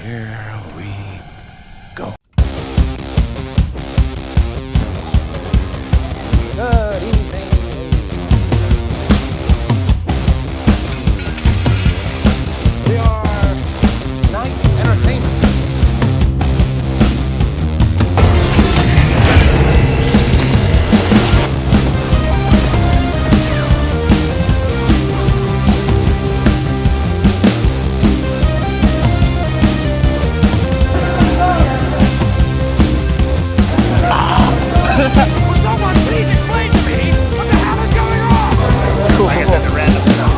Here we go. Good evening. We are tonight's entertainment. Will someone please explain to me what the hell is going on? Cool. I guess that's a random stuff.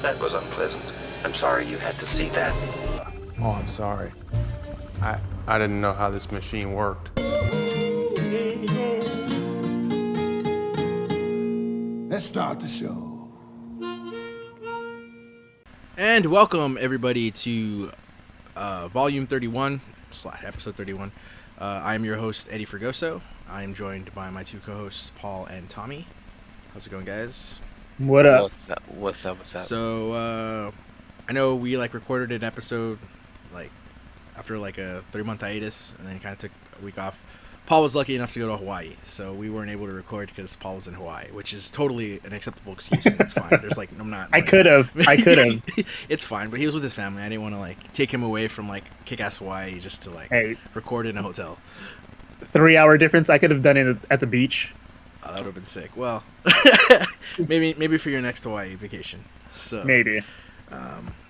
That was unpleasant. I'm sorry you had to see that. Oh, I'm sorry. I didn't know how this machine worked. Let's start the show. And welcome everybody to volume 31 / episode 31. I am your host Eddie Fregoso. I am joined by my two co-hosts Paul and Tommy. How's it going, guys? What up? What's up? So I know we recorded an episode after a 3-month hiatus, and then kind of took a week off. Paul was lucky enough to go to Hawaii, so we weren't able to record because Paul was in Hawaii, which is totally an acceptable excuse. And it's fine. There's I'm not. I could have. It's fine, but he was with his family. I didn't want to take him away from kick-ass Hawaii just to Hey. record in a hotel. 3-hour difference. I could have done it at the beach. That would have been sick. Well, maybe for your next Hawaii vacation. So Maybe.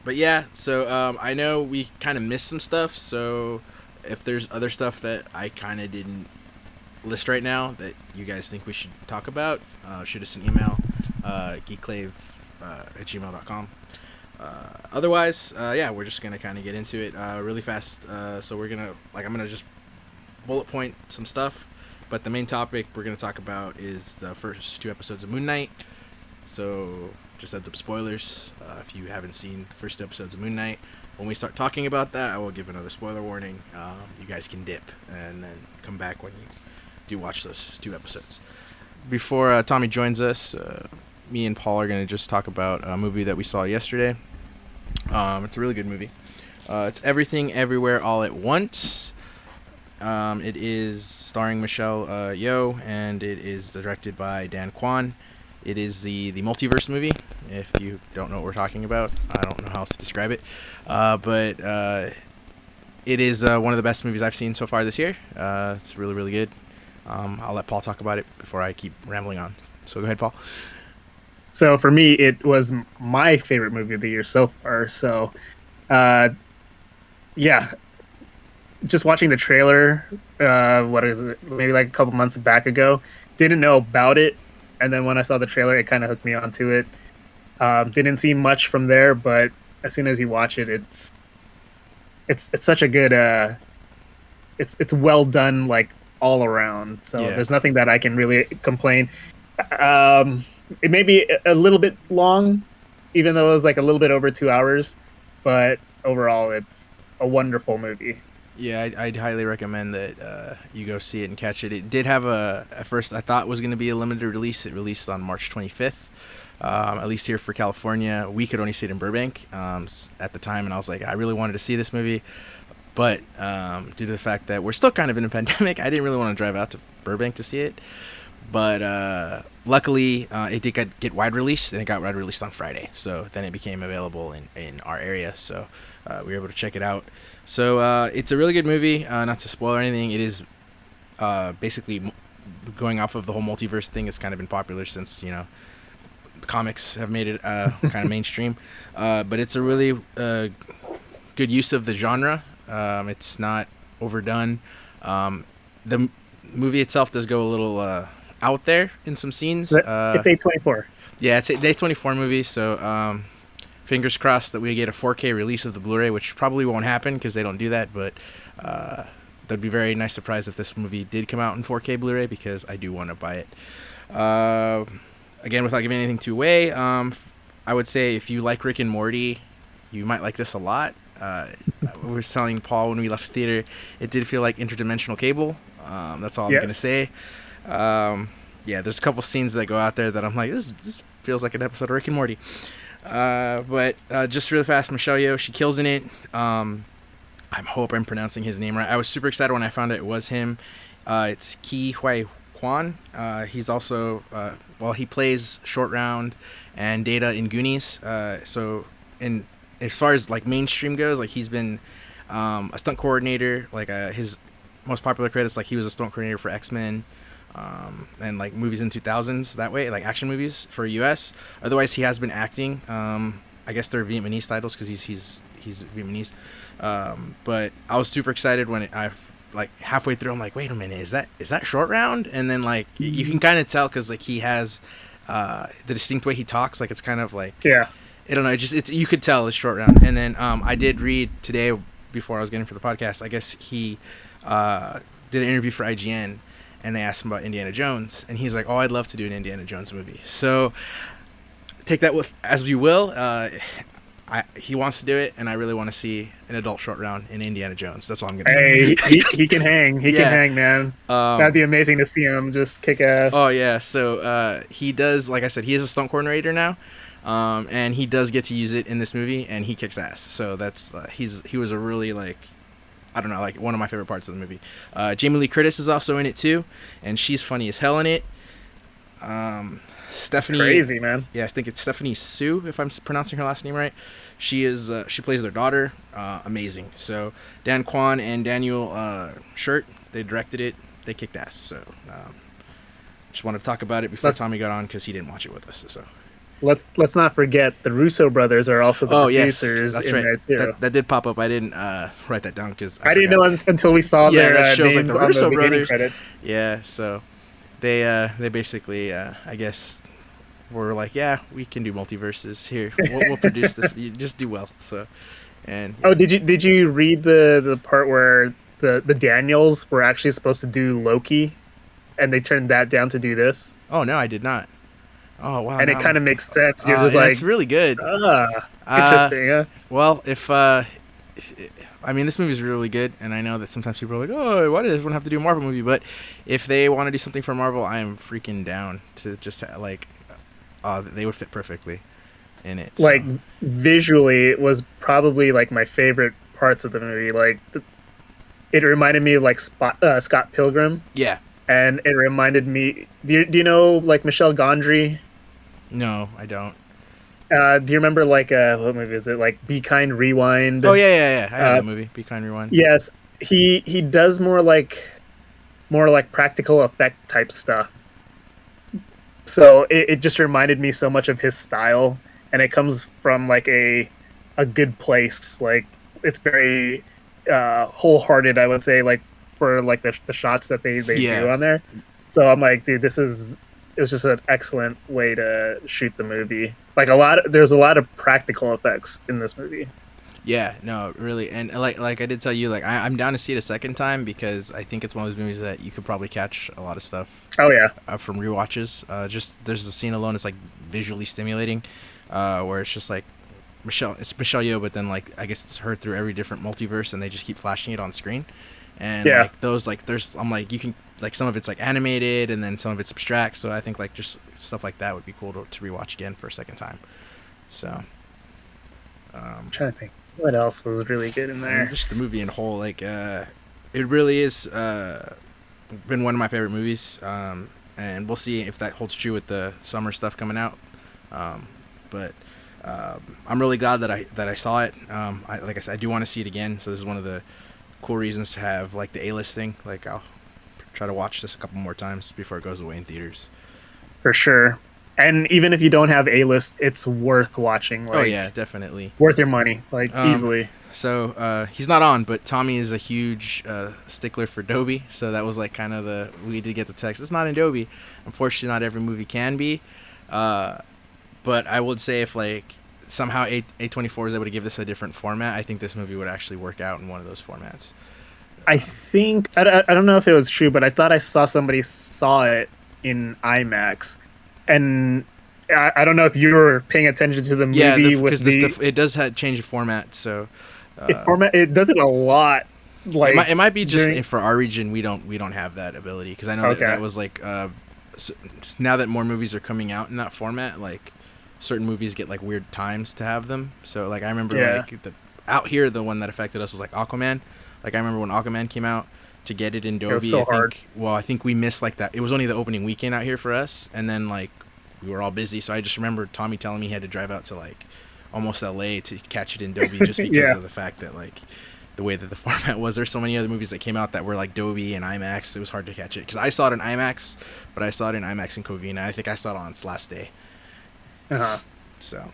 But yeah, so I know we kind of missed some stuff, so if there's other stuff that I kind of didn't list right now that you guys think we should talk about, shoot us an email, geekclave at gmail.com. Otherwise, yeah, we're just going to kind of get into it really fast. So we're going to, I'm going to just bullet point some stuff, but the main topic we're going to talk about is the first 2 episodes of Moon Knight. So just heads up, spoilers. If you haven't seen the first 2 episodes of Moon Knight, when we start talking about that, I will give another spoiler warning. You guys can dip and then come back when you do watch those 2 episodes. Before Tommy joins us, me and Paul are going to just talk about a movie that we saw yesterday. It's a really good movie. It's Everything Everywhere All at Once. It is starring Michelle Yeoh, and it is directed by Dan Kwan. It is the multiverse movie. If you don't know what we're talking about, I don't know how else to describe it. But it is one of the best movies I've seen so far this year. It's really, really good. I'll let Paul talk about it before I keep rambling on. So go ahead, Paul. So for me, it was my favorite movie of the year so far. So, yeah, just watching the trailer, what is it? Maybe a couple months back ago, didn't know about it. And then when I saw the trailer, it kind of hooked me onto it. Didn't see much from there, but as soon as you watch it, it's such a good, it's well done, all around. So Yeah. There's nothing that I can really complain. It may be a little bit long, even though it was a little bit over 2 hours, but overall, it's a wonderful movie. Yeah, I'd highly recommend that you go see it and catch it. It did have at first I thought it was going to be a limited release. It released on March 25th, at least here for California. We could only see it in Burbank at the time, and I was I really wanted to see this movie. But due to the fact that we're still kind of in a pandemic, I didn't really want to drive out to Burbank to see it. But luckily, it did get wide release, and it got wide released on Friday. So then it became available in our area. So we were able to check it out. So it's a really good movie. Not to spoil anything, it is basically going off of the whole multiverse thing. It's kind of been popular since, the comics have made it kind of mainstream. But it's a really good use of the genre. It's not overdone. The movie itself does go a little out there in some scenes. It's A24. Yeah, it's a day 24 movie, so fingers crossed that we get a 4K release of the Blu-ray, which probably won't happen because they don't do that, but that'd be a very nice surprise if this movie did come out in 4K Blu-ray, because I do want to buy it. Again, without giving anything too away, I would say if you like Rick and Morty, you might like this a lot. I was telling Paul when we left the theater, it did feel like interdimensional cable. That's all I'm gonna say. Yeah, there's a couple scenes that go out there that I'm like, this feels like an episode of Rick and Morty. But just really fast, Michelle Yeoh, she kills in it. I hope I'm pronouncing his name right. I was super excited when I found out it was him. It's Ke Huy Quan. He's also, he plays Short Round and Data in Goonies. So as far as like mainstream goes, like he's been a stunt coordinator. Like his most popular credits, like he was a stunt coordinator for X-Men. And like movies in 2000s that way, like action movies for US. Otherwise, he has been acting. I guess they're Vietnamese titles because he's Vietnamese. But I was super excited when I like halfway through. I'm like, wait a minute, is that Short Round? And then like you can kind of tell because like he has the distinct way he talks. Like it's kind of like I don't know. It's you could tell it's Short Round. And then I did read today before I was getting for the podcast. I guess he did an interview for IGN. And they asked him about Indiana Jones, and he's like, "Oh, I'd love to do an Indiana Jones movie." So take that with as you will. He wants to do it, and I really want to see an adult Short Round in Indiana Jones. That's all I'm gonna say. He can hang. He can hang, man. That'd be amazing to see him just kick ass. Oh yeah. So he does, like I said, he is a stunt coordinator now, and he does get to use it in this movie, and he kicks ass. So that's he was a really like. I don't know, like one of my favorite parts of the movie. Jamie Lee Curtis is also in it too, and she's funny as hell in it. Stephanie, crazy man. Yeah, I think it's Stephanie Sue, if I'm pronouncing her last name right. She is. She plays their daughter. Amazing. So Dan Kwan and Daniel Shirt, they directed it. They kicked ass. So just wanted to talk about it before Tommy got on because he didn't watch it with us. So. Let's not forget the Russo brothers are also the producers. That's in right. there too. That did pop up. I didn't write that down because I didn't know until we saw their that shows names like the on Russo the beginning brothers. credits. Yeah, so they basically I guess were like, yeah, we can do multiverses here. We'll produce this. You just do well. So and did you read the part where the Daniels were actually supposed to do Loki, and they turned that down to do this? Oh no, I did not. Oh wow! And it kind of makes sense. It was like it's really good. Interesting. Yeah. Well, if I mean, this movie is really good, and I know that sometimes people are like, "Oh, why does everyone have to do a Marvel movie?" But if they want to do something for Marvel, I am freaking down to just like, they would fit perfectly in it. So. Like visually, it was probably like my favorite parts of the movie. Like, it reminded me of like Scott Pilgrim. Yeah. And it reminded me. Do you know like Michel Gondry? No, I don't. Do you remember like what movie is it? Like Be Kind, Rewind. Oh yeah. I have that movie. Be Kind, Rewind. Yes, he does more like practical effect type stuff. So it just reminded me so much of his style, and it comes from like a good place. Like it's very wholehearted, I would say, like for like the shots that they do on there. So I'm like, dude, it was just an excellent way to shoot the movie. Like there's a lot of practical effects in this movie. Yeah, no, really, and like I did tell you, like I'm down to see it a second time because I think it's one of those movies that you could probably catch a lot of stuff. Oh yeah, from rewatches. Just there's a scene alone, it's like visually stimulating, where it's just like Michelle Yeoh, but then like I guess it's her through every different multiverse, and they just keep flashing it on screen. And like those, like there's, I'm like, you can like some of it's like animated, and then some of it's abstract. So I think like just stuff like that would be cool to rewatch again for a second time. So I'm trying to think what else was really good in there. Just the movie in whole, like it really is been one of my favorite movies. And we'll see if that holds true with the summer stuff coming out. But I'm really glad that I saw it. Like I said, I do want to see it again. So this is one of the cool reasons to have like the A-list thing. Like I'll try to watch this a couple more times before it goes away in theaters. For sure. And even if you don't have A-list, it's worth watching. Like, oh yeah, definitely. Worth your money, like easily. So he's not on, but Tommy is a huge stickler for Dolby. So that was like kind of we did get the text. It's not in Dolby. Unfortunately, not every movie can be. But I would say if like somehow A24 is able to give this a different format, I think this movie would actually work out in one of those formats. I think I don't know if it was true, but I thought I saw somebody saw it in IMAX, and I don't know if you were paying attention to the movie Yeah, with because it does change the format. So it does it a lot. Like it might be just during- for our region we don't have that ability, because I know Okay. that was like so now that more movies are coming out in that format, like certain movies get like weird times to have them. So like I remember Yeah. like out here the one that affected us was like Aquaman. Like I remember when Aquaman came out, to get it in Dolby. was so hard. I think we missed like that. It was only the opening weekend out here for us, and then like we were all busy. So I just remember Tommy telling me he had to drive out to like almost LA to catch it in Dolby just because Yeah. of the fact that like the way that the format was. There's so many other movies that came out that were like Dolby and IMAX. It was hard to catch it because I saw it in IMAX, but I saw it in IMAX in Covina. I think I saw it on its last day. Uh-huh. So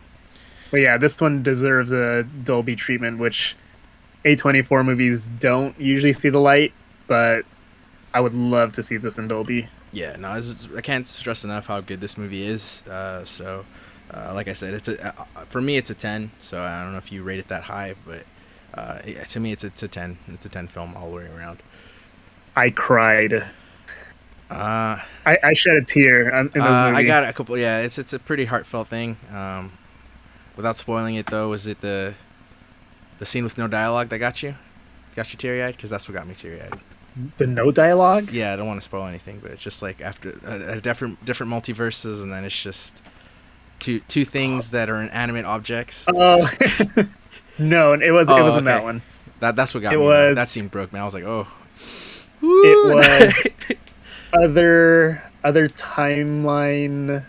But yeah, this one deserves a Dolby treatment, which A24 movies don't usually see the light, but I would love to see this in Dolby. yeah, no, I can't stress enough how good this movie is. Like I said, it's for me it's a 10. So I don't know if you rate it that high, but to me it's a 10. It's a 10 film all the way around. I cried. Uh, I shed a tear in this movie. I got a couple. Yeah, it's a pretty heartfelt thing. Without spoiling it though, was it the scene with no dialogue that got you teary eyed? Because that's what got me teary eyed. The no dialogue? Yeah, I don't want to spoil anything, but it's just like after different multiverses, and then it's just two things that are inanimate objects. Oh, no, it wasn't okay. that one. That's what got It me. was- That scene broke me. I was like, oh. It was other timeline.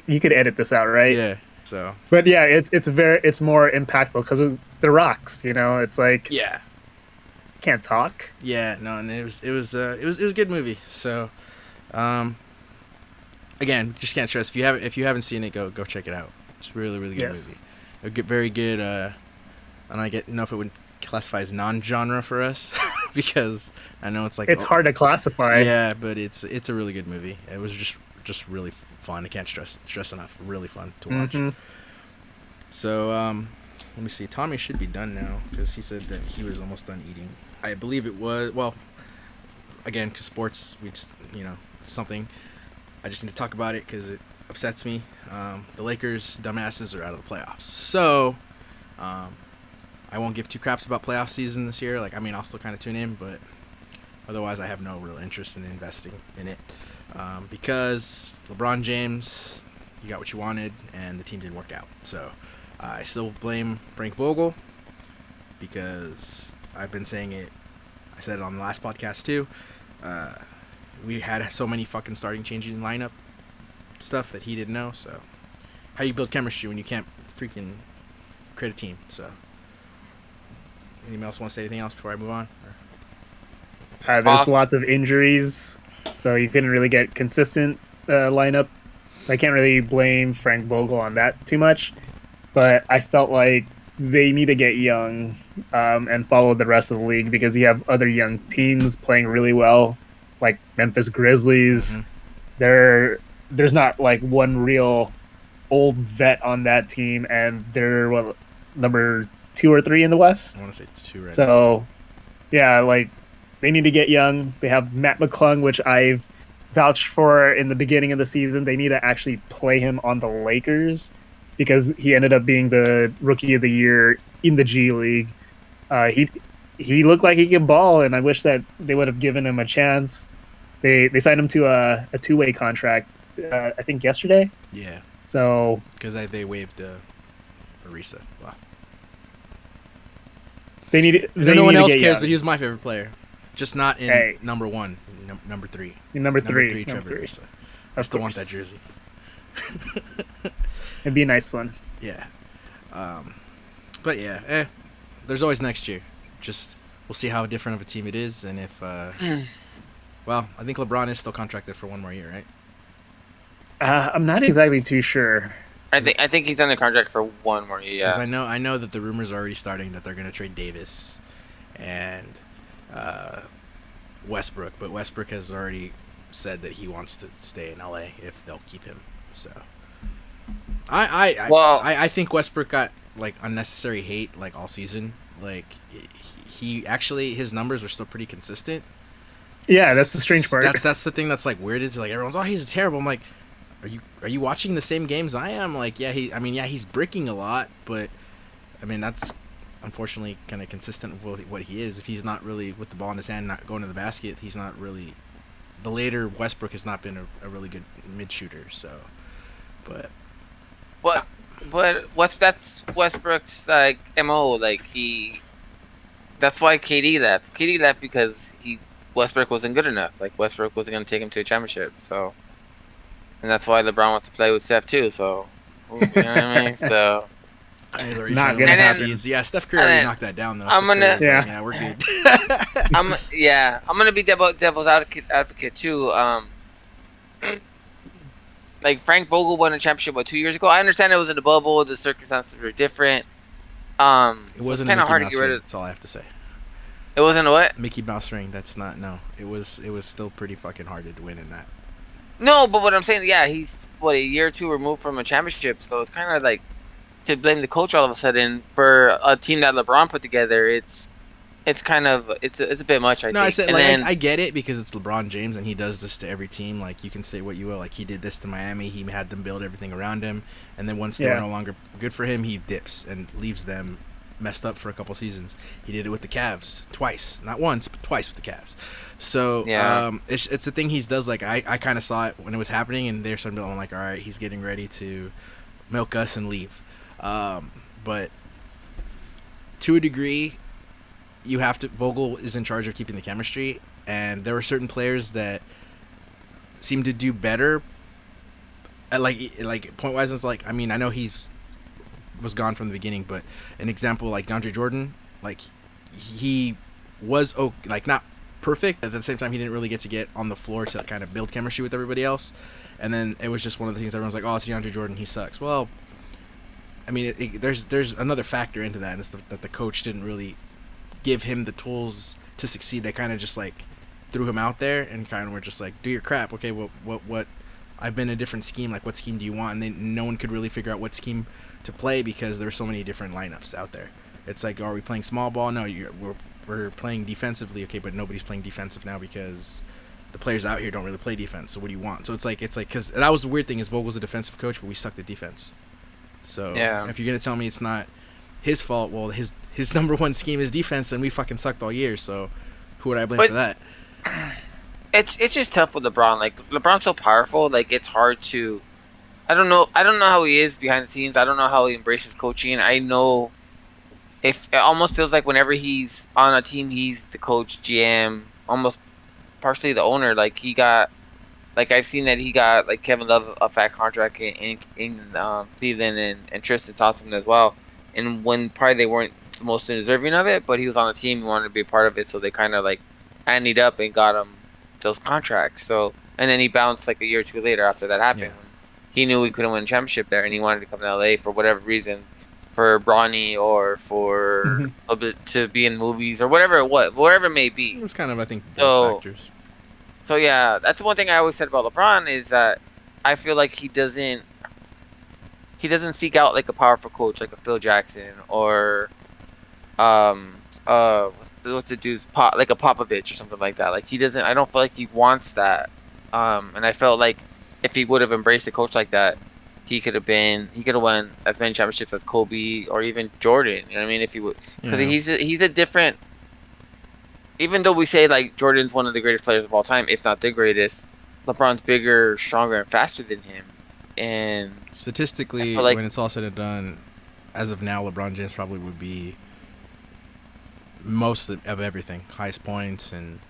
You could edit this out, right? Yeah. So. But yeah, it's more impactful because of the rocks. You know, it's like Yeah. can't talk. Yeah. No, and it was a good movie. So, again, just can't stress, if you haven't seen it, go check it out. It's a really good movie. A good, very good. I don't know if it would classify as non-genre for us because I know it's like It's hard to classify. Yeah, but it's a really good movie. It was just really fun. I can't stress enough. Really fun to watch. Mhm. So let me see. Tommy should be done now because he said that he was almost done eating. I believe it was again because sports, we just something. I just need to talk about it because it upsets me. The Lakers, dumbasses, are out of the playoffs. So I won't give two craps about playoff season this year. Like, I mean, I'll still kind of tune in, but otherwise I have no real interest in investing in it because LeBron James, you got what you wanted, and the team didn't work out. So I still blame Frank Vogel because I've been saying it. I said it on the last podcast too. We had so many fucking starting changing lineup stuff that he didn't know. So how you build chemistry when you can't freaking create a team? So anyone else want to say anything else before I move on? There's lots of injuries, so you couldn't really get consistent lineup. So I can't really blame Frank Vogel on that too much. But I felt like they need to get young and follow the rest of the league because you have other young teams playing really well, like Memphis Grizzlies. Mhm. There's not like one real old vet on that team, and they're number 2 or 3 in the West. I want to say 2 right now. So, yeah, like they need to get young. They have Matt McClung, which I've vouched for in the beginning of the season. They need to actually play him on the Lakers because he ended up being the Rookie of the Year in the G League. He looked like he could ball, and I wish that they would have given him a chance. They signed him to a 2-way contract, I think yesterday. Yeah, So because they waived Arisa. Wow. they need. No one else cares, but he was my favorite player. Just not in Hey. number 1, number 3. number three. Trevor Number 3. Ariza. I still want that jersey. It'd be a nice one. Yeah. But yeah, there's always next year. Just we'll see how different of a team it is, and if well, I think LeBron is still contracted for 1 more year, right? I'm not exactly too sure. I think he's under contract for 1 more year. Because Yeah. I know that the rumors are already starting that they're going to trade Davis and Westbrook, but Westbrook has already said that he wants to stay in LA if they'll keep him. So I think Westbrook got like unnecessary hate like all season. Like he actually, his numbers were still pretty consistent. Yeah, that's the strange part. That's the thing that's like weird. It's like everyone's, oh, he's terrible. I'm like, are you watching the same games I am? Like, yeah, he's bricking a lot, but I mean that's unfortunately kind of consistent with what he is. If he's not really with the ball in his hand, not going to the basket, he's not really. The later Westbrook has not been a really good mid shooter. So, but that's Westbrook's like MO. Like that's why KD left. KD left because Westbrook wasn't good enough. Like Westbrook wasn't going to take him to a championship. So, and that's why LeBron wants to play with Steph too. So, you know what I mean? So. Not gonna happen. Yeah, Steph Curry already knocked that down though. I'm gonna. Yeah, we're good. I'm gonna be devil's advocate too. Like Frank Vogel won a championship 2 years ago. I understand it was in the bubble. The circumstances were different. It wasn't kind a of hard to Mickey get Mouse rid ring. of. That's all I have to say. It wasn't a what? Mickey Mouse ring. That's not. No, it was still pretty fucking hard to win in that. No, but what I'm saying, yeah, he's a year or two removed from a championship, so it's kind of like to blame the coach all of a sudden for a team that LeBron put together. It's kind of it's a bit much. I think. I said and like then, I get it because it's LeBron James and he does this to every team. Like you can say what you will, like he did this to Miami. He had them build everything around him, and then once they were no longer good for him, he dips and leaves them messed up for a couple seasons. He did it with the Cavs twice, not once but twice with the Cavs. So it's the thing he does. Like I kind of saw it when it was happening, and there's some people I'm like, all right, he's getting ready to milk us and leave. But to a degree, you have to. Vogel is in charge of keeping the chemistry, and there were certain players that seemed to do better. Like point wise, it's like I mean I know he's was gone from the beginning, but an example like DeAndre Jordan, like he was like not perfect. At the same time, he didn't really get on the floor to kind of build chemistry with everybody else. And then it was just one of the things everyone's like, oh, it's DeAndre Jordan, he sucks. Well, I mean, there's another factor into that, and it's that the coach didn't really give him the tools to succeed. They kind of just like threw him out there and kind of were just like, do your crap. Okay, what? I've been in a different scheme. Like, what scheme do you want? And no one could really figure out what scheme to play because there were so many different lineups out there. It's like, are we playing small ball? No, we're playing defensively. Okay, but nobody's playing defensive now because the players out here don't really play defense. So what do you want? So it's like because that was the weird thing is Vogel's a defensive coach, but we sucked at defense. So if you're gonna tell me it's not his fault, well, his number one scheme is defense, and we fucking sucked all year. So who would I blame for that? It's just tough with LeBron. Like LeBron's so powerful, like it's hard to. I don't know how he is behind the scenes. I don't know how he embraces coaching. I know if it almost feels like whenever he's on a team, he's the coach, GM, almost partially the owner. Like he got, like I've seen that he got like Kevin Love a fat contract in Cleveland and Tristan Thompson as well. And when probably they weren't the most deserving of it, but he was on the team, he wanted to be a part of it, so they kind of like anteed up and got him those contracts. So and then he bounced like a year or two later after that happened. Yeah. He knew he couldn't win a championship there, and he wanted to come to LA for whatever reason, for Bronny or for a bit to be in movies or whatever it may be. It was kind of I think both factors. So yeah, that's the one thing I always said about LeBron is that I feel like he doesn't seek out like a powerful coach like a Phil Jackson or what's the dude's like a Popovich or something like that. Like he doesn't. I don't feel like he wants that. And I felt like if he would have embraced a coach like that, he could have won as many championships as Kobe or even Jordan. You know what I mean? If he would, because he's a different. Even though we say like Jordan's one of the greatest players of all time, if not the greatest, LeBron's bigger, stronger, and faster than him. And statistically, when it's all said and done, as of now, LeBron James probably would be most of everything, highest points, and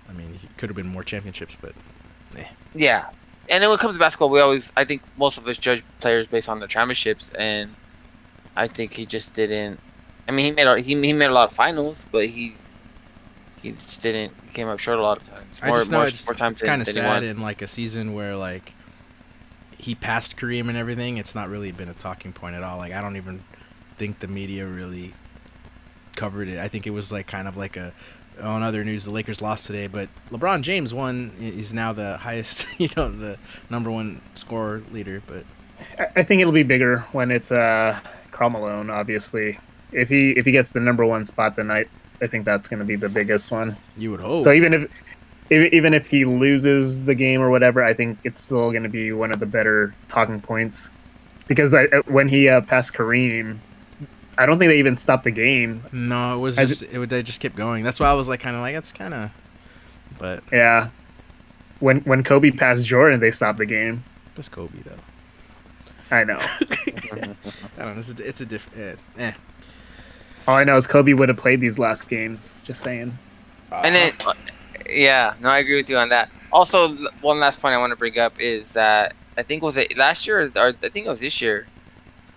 I mean, he could have been more championships, but yeah. And then when it comes to basketball, I think most of us judge players based on their championships, and I think he just didn't. I mean, he made a lot of finals, but he just didn't. He came up short a lot of times. I just know it's kind of sad in like a season where like he passed Kareem and everything. It's not really been a talking point at all. Like I don't even think the media really covered it. I think it was like kind of like on other news, the Lakers lost today, but LeBron James won. He's now the highest, the number one scorer leader. But I think it'll be bigger when it's Karl Malone. Obviously, if he gets the number one spot, then I think that's going to be the biggest one. You would hope. So even even if he loses the game or whatever, I think it's still going to be one of the better talking points. Because when he passed Kareem, I don't think they even stopped the game. No, it was they just kept going. That's why I was like, kind of like, it's kind of, but Yeah. When Kobe passed Jordan, they stopped the game. it's Kobe though. I know. I don't know. It's a different. All I know is Kobe would have played these last games. Just saying. And then, yeah, no, I agree with you on that. Also, one last point I want to bring up is that I think was it last year or I think it was this year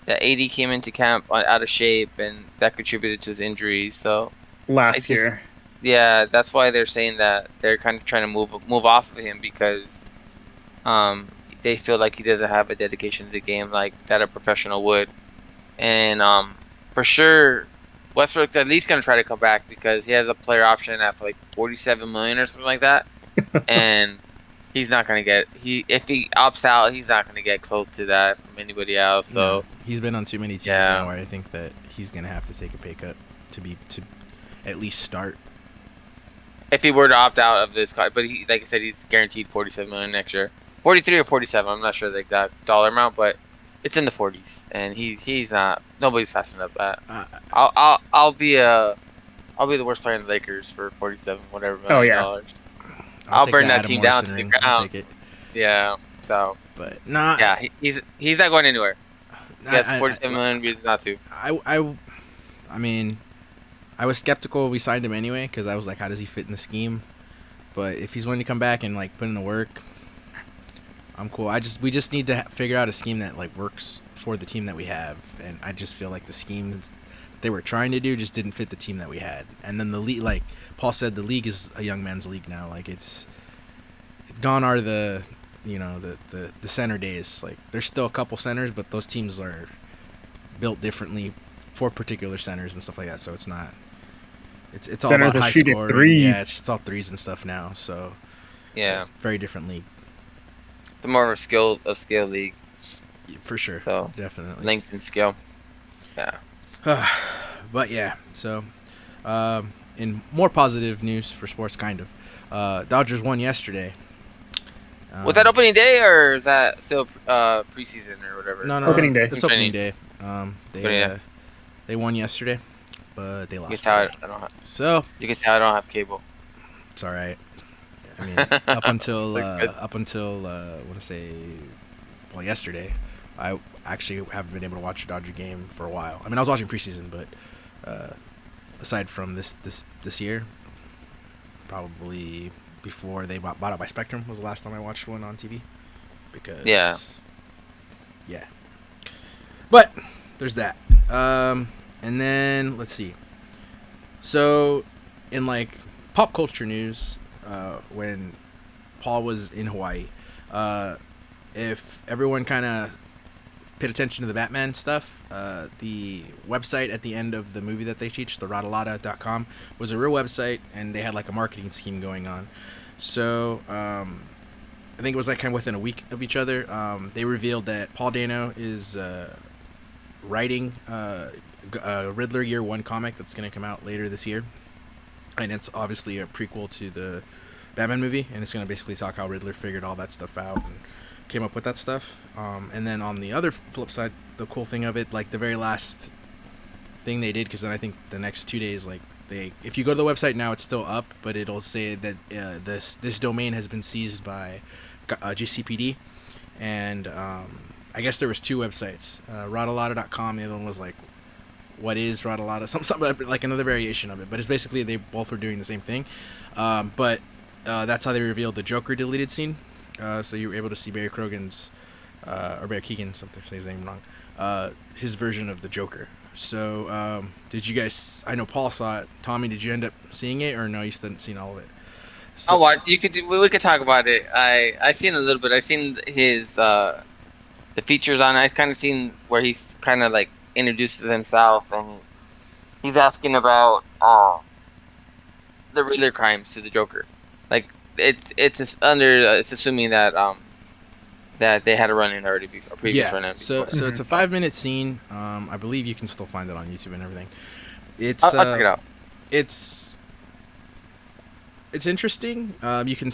that AD came into camp out of shape and that contributed to his injuries. So Last year. yeah, that's why they're saying that they're kind of trying to move off of him because they feel like he doesn't have a dedication to the game like that a professional would. And for sure Westbrook's at least gonna try to come back because he has a player option at like 47 million or something like that. And he's not gonna get if he opts out, he's not gonna get close to that from anybody else. So No, he's been on too many teams now where I think that he's gonna have to take a pay cut to at least start. if he were to opt out of this, but he, like I said, he's guaranteed 47 million next year, 43 or 47. I'm not sure the exact dollar amount, but it's in the 40s, and he's not. Nobody's fast enough that. I'll be the worst player in the Lakers for 47 whatever million Oh, yeah. dollars. I'll take burn the that Adam team down Morrison to the ring. I'll ground. take it. Yeah. So But nah. yeah, he's not going anywhere. He gets I- 47 million reasons not to. I mean, I was skeptical when we signed him anyway because I was like, how does he fit in the scheme? But if he's willing to come back and like put in the work, I'm cool. We just need to figure out a scheme that like works for the team that we have, and I just feel like the schemes they were trying to do just didn't fit the team that we had. And then the league, like Paul said, the league is a young man's league now. Like it's gone are the the center days. Like there's still a couple centers, but those teams are built differently for particular centers and stuff like that. So it's not. It's all Centers about are high shooting scoring. threes. Yeah, it's all threes and stuff now. So Yeah, very different league the more of a skill league. for sure. So Definitely. length and skill. Yeah. But yeah, so in more positive news for sports, kind of, Dodgers won yesterday. Was that opening day or is that still preseason or whatever? No, Opening day. It's opening day. Opening They day. they won yesterday, but they You lost. can tell today. I don't have. So You can tell I don't have cable. it's all right. I mean, up until Looks good. I want to say, well, yesterday, I actually haven't been able to watch a Dodger game for a while. I mean, I was watching preseason, but aside from this year, probably before they bought out by Spectrum was the last time I watched one on TV. Because yeah. But there's that. And then let's see. So, in like pop culture news, when Paul was in Hawaii, if everyone kind of paid attention to the Batman stuff, the website at the end of the movie that they teach, the Radalada.com, was a real website, and they had like a marketing scheme going on. So I think it was like kind of within a week of each other. They revealed that Paul Dano is writing a Riddler Year One comic that's going to come out later this year, and it's obviously a prequel to the Batman movie, and it's going to basically talk how Riddler figured all that stuff out and came up with that stuff. And then on the other flip side, the cool thing of it, like the very last thing they did, because then I think the next 2 days, like if you go to the website now, it's still up, but it'll say that this domain has been seized by GCPD, and I guess there was two websites, Radalada.com. The other one was like, what is Radalada? Something like another variation of it, but it's basically they both were doing the same thing. But that's how they revealed the Joker deleted scene. So you were able to see Barry Keoghan's, or Barry Keoghan, something say his name wrong, his version of the Joker. So did you guys? I know Paul saw it. Tommy, did you end up seeing it, or no? You still hadn't seen all of it. So, I'll watch. We could talk about it. I seen a little bit. I seen his the features on it. I kind of seen where he kind of like introduces himself, and he's asking about the Riddler crimes to the Joker. Like it's assuming that that they had a run in already before, previous run in. So Before. it's a 5-minute scene. I believe you can still find it on YouTube and everything. It's I'll check it out. It's it's interesting. You can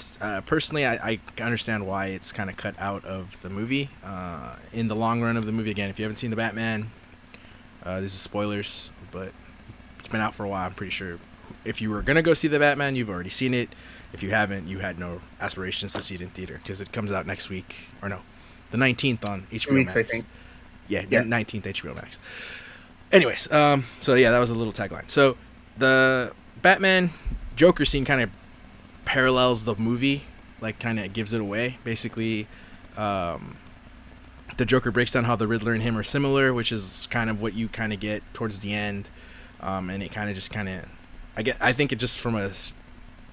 personally, I understand why it's kind of cut out of the movie. In the long run of the movie, again, if you haven't seen the Batman, this is spoilers, but it's been out for a while. I'm pretty sure. If you were gonna go see the Batman, you've already seen it. If you haven't, you had no aspirations to see it in theater because it comes out next week, or no, the 19th on HBO 2 weeks, Max. I think. Yeah, Yeah. 19th HBO Max. Anyways, so yeah, that was a little tagline. So the Batman Joker scene kind of parallels the movie, like kind of gives it away. Basically, the Joker breaks down how the Riddler and him are similar, which is kind of what you kind of get towards the end, and it kind of just I think it just from a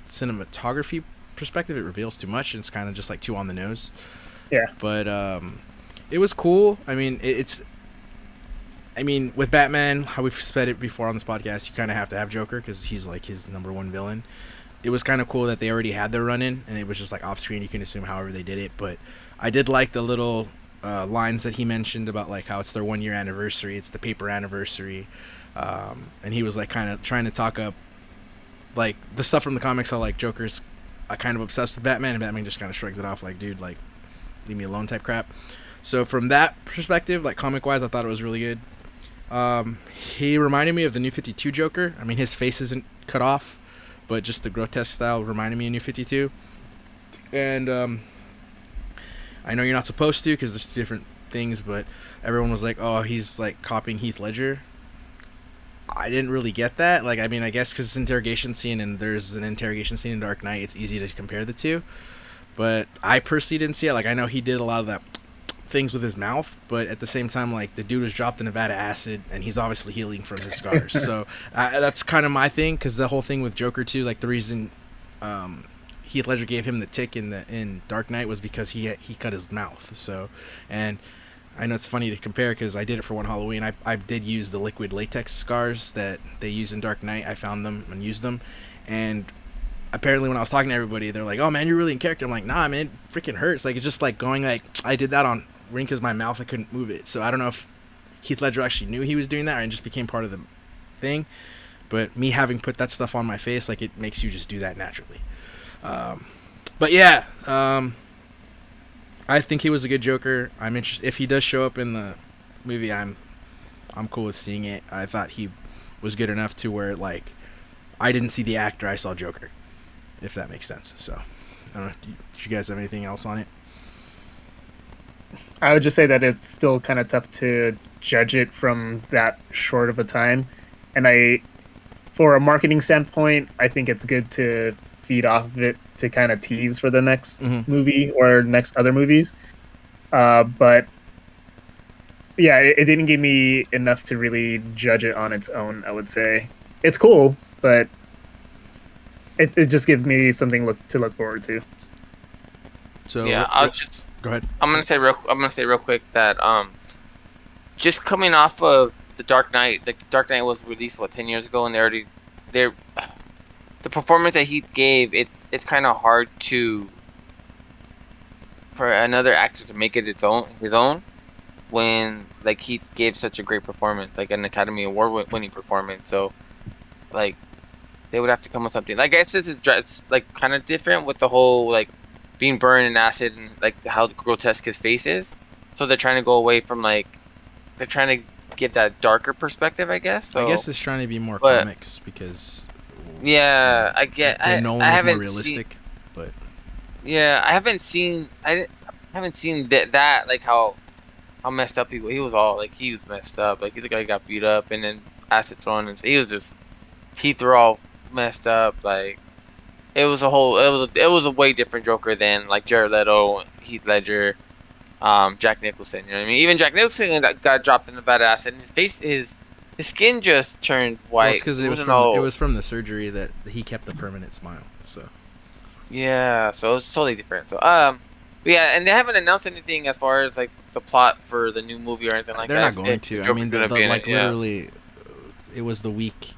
cinematography perspective, it reveals too much, and it's kind of just like too on the nose. Yeah. But it was cool. I mean, with Batman, how we've said it before on this podcast, you kind of have to have Joker because he's like his number one villain. It was kind of cool that they already had their run-in, and it was just like off-screen. You can assume however they did it, but I did like the little lines that he mentioned about like how it's their 1 year anniversary, it's the paper anniversary, and he was like kind of trying to talk up like the stuff from the comics, how like Joker's kind of obsessed with Batman, and Batman just kind of shrugs it off like, dude, like leave me alone type crap. So from that perspective, like comic-wise, I thought it was really good. He reminded me of the New 52 Joker. I mean, his face isn't cut off, but just the grotesque style reminded me of New 52. And I know you're not supposed to because there's different things, but everyone was like, oh, he's like copying Heath Ledger. I didn't really get that. Like, I mean, I guess because it's an interrogation scene and there's an interrogation scene in Dark Knight, it's easy to compare the two. But I personally didn't see it. Like, I know he did a lot of that things with his mouth, but at the same time, like, the dude was dropped in Nevada acid and he's obviously healing from his scars. So that's kind of my thing, because the whole thing with Joker too, like the reason Heath Ledger gave him the tick in Dark Knight was because he cut his mouth. So, and I know it's funny to compare because I did it for one Halloween. I did use the liquid latex scars that they use in Dark Knight. I found them and used them, and apparently when I was talking to everybody, they're like, oh man, you're really in character. I'm like, nah man, it freaking hurts. Like, it's just like going like, I did that on ring because my mouth, I couldn't move it. So I don't know if Heath Ledger actually knew he was doing that or it just became part of the thing, but me having put that stuff on my face, like, it makes you just do that naturally. But yeah, I think he was a good Joker. I'm interested if he does show up in the movie. I'm cool with seeing it. I thought he was good enough to where, like, I didn't see the actor, I saw Joker, if that makes sense. So I don't know, do you guys have anything else on it? I would just say that it's still kind of tough to judge it from that short of a time. And for a marketing standpoint, I think it's good to feed off of it to kind of tease for the next movie or next other movies. But yeah, it didn't give me enough to really judge it on its own, I would say. It's cool, but it just gives me something to look forward to. So yeah, go ahead. I'm gonna say real quick that just coming off of the Dark Knight, the Dark Knight was released 10 years ago, and the performance that he gave, it's kind of hard for another actor to make it his own when like he gave such a great performance, like an Academy Award winning performance. So like they would have to come with something. Like, I guess this is like kind of different with the whole like being burned in acid and like how grotesque his face is. So they're trying to go away from like, they're trying to get that darker perspective, I guess. So, I guess it's trying to be more comics because yeah, I get. Nolan I was haven't more realistic, but yeah, I haven't seen that like how messed up he was all like, he was messed up. Like, the guy got beat up and then acid thrown, and he was just, teeth were all messed up. Like, it was a way different Joker than like Jared Leto, Heath Ledger, Jack Nicholson. You know what I mean? Even Jack Nicholson got dropped in the bad acid, and his skin just turned white. Well, it's because it was from the surgery that he kept the permanent smile. So yeah, so it's totally different. So but yeah, and they haven't announced anything as far as like the plot for the new movie or anything like they're that. not going to. I mean, literally, it was the week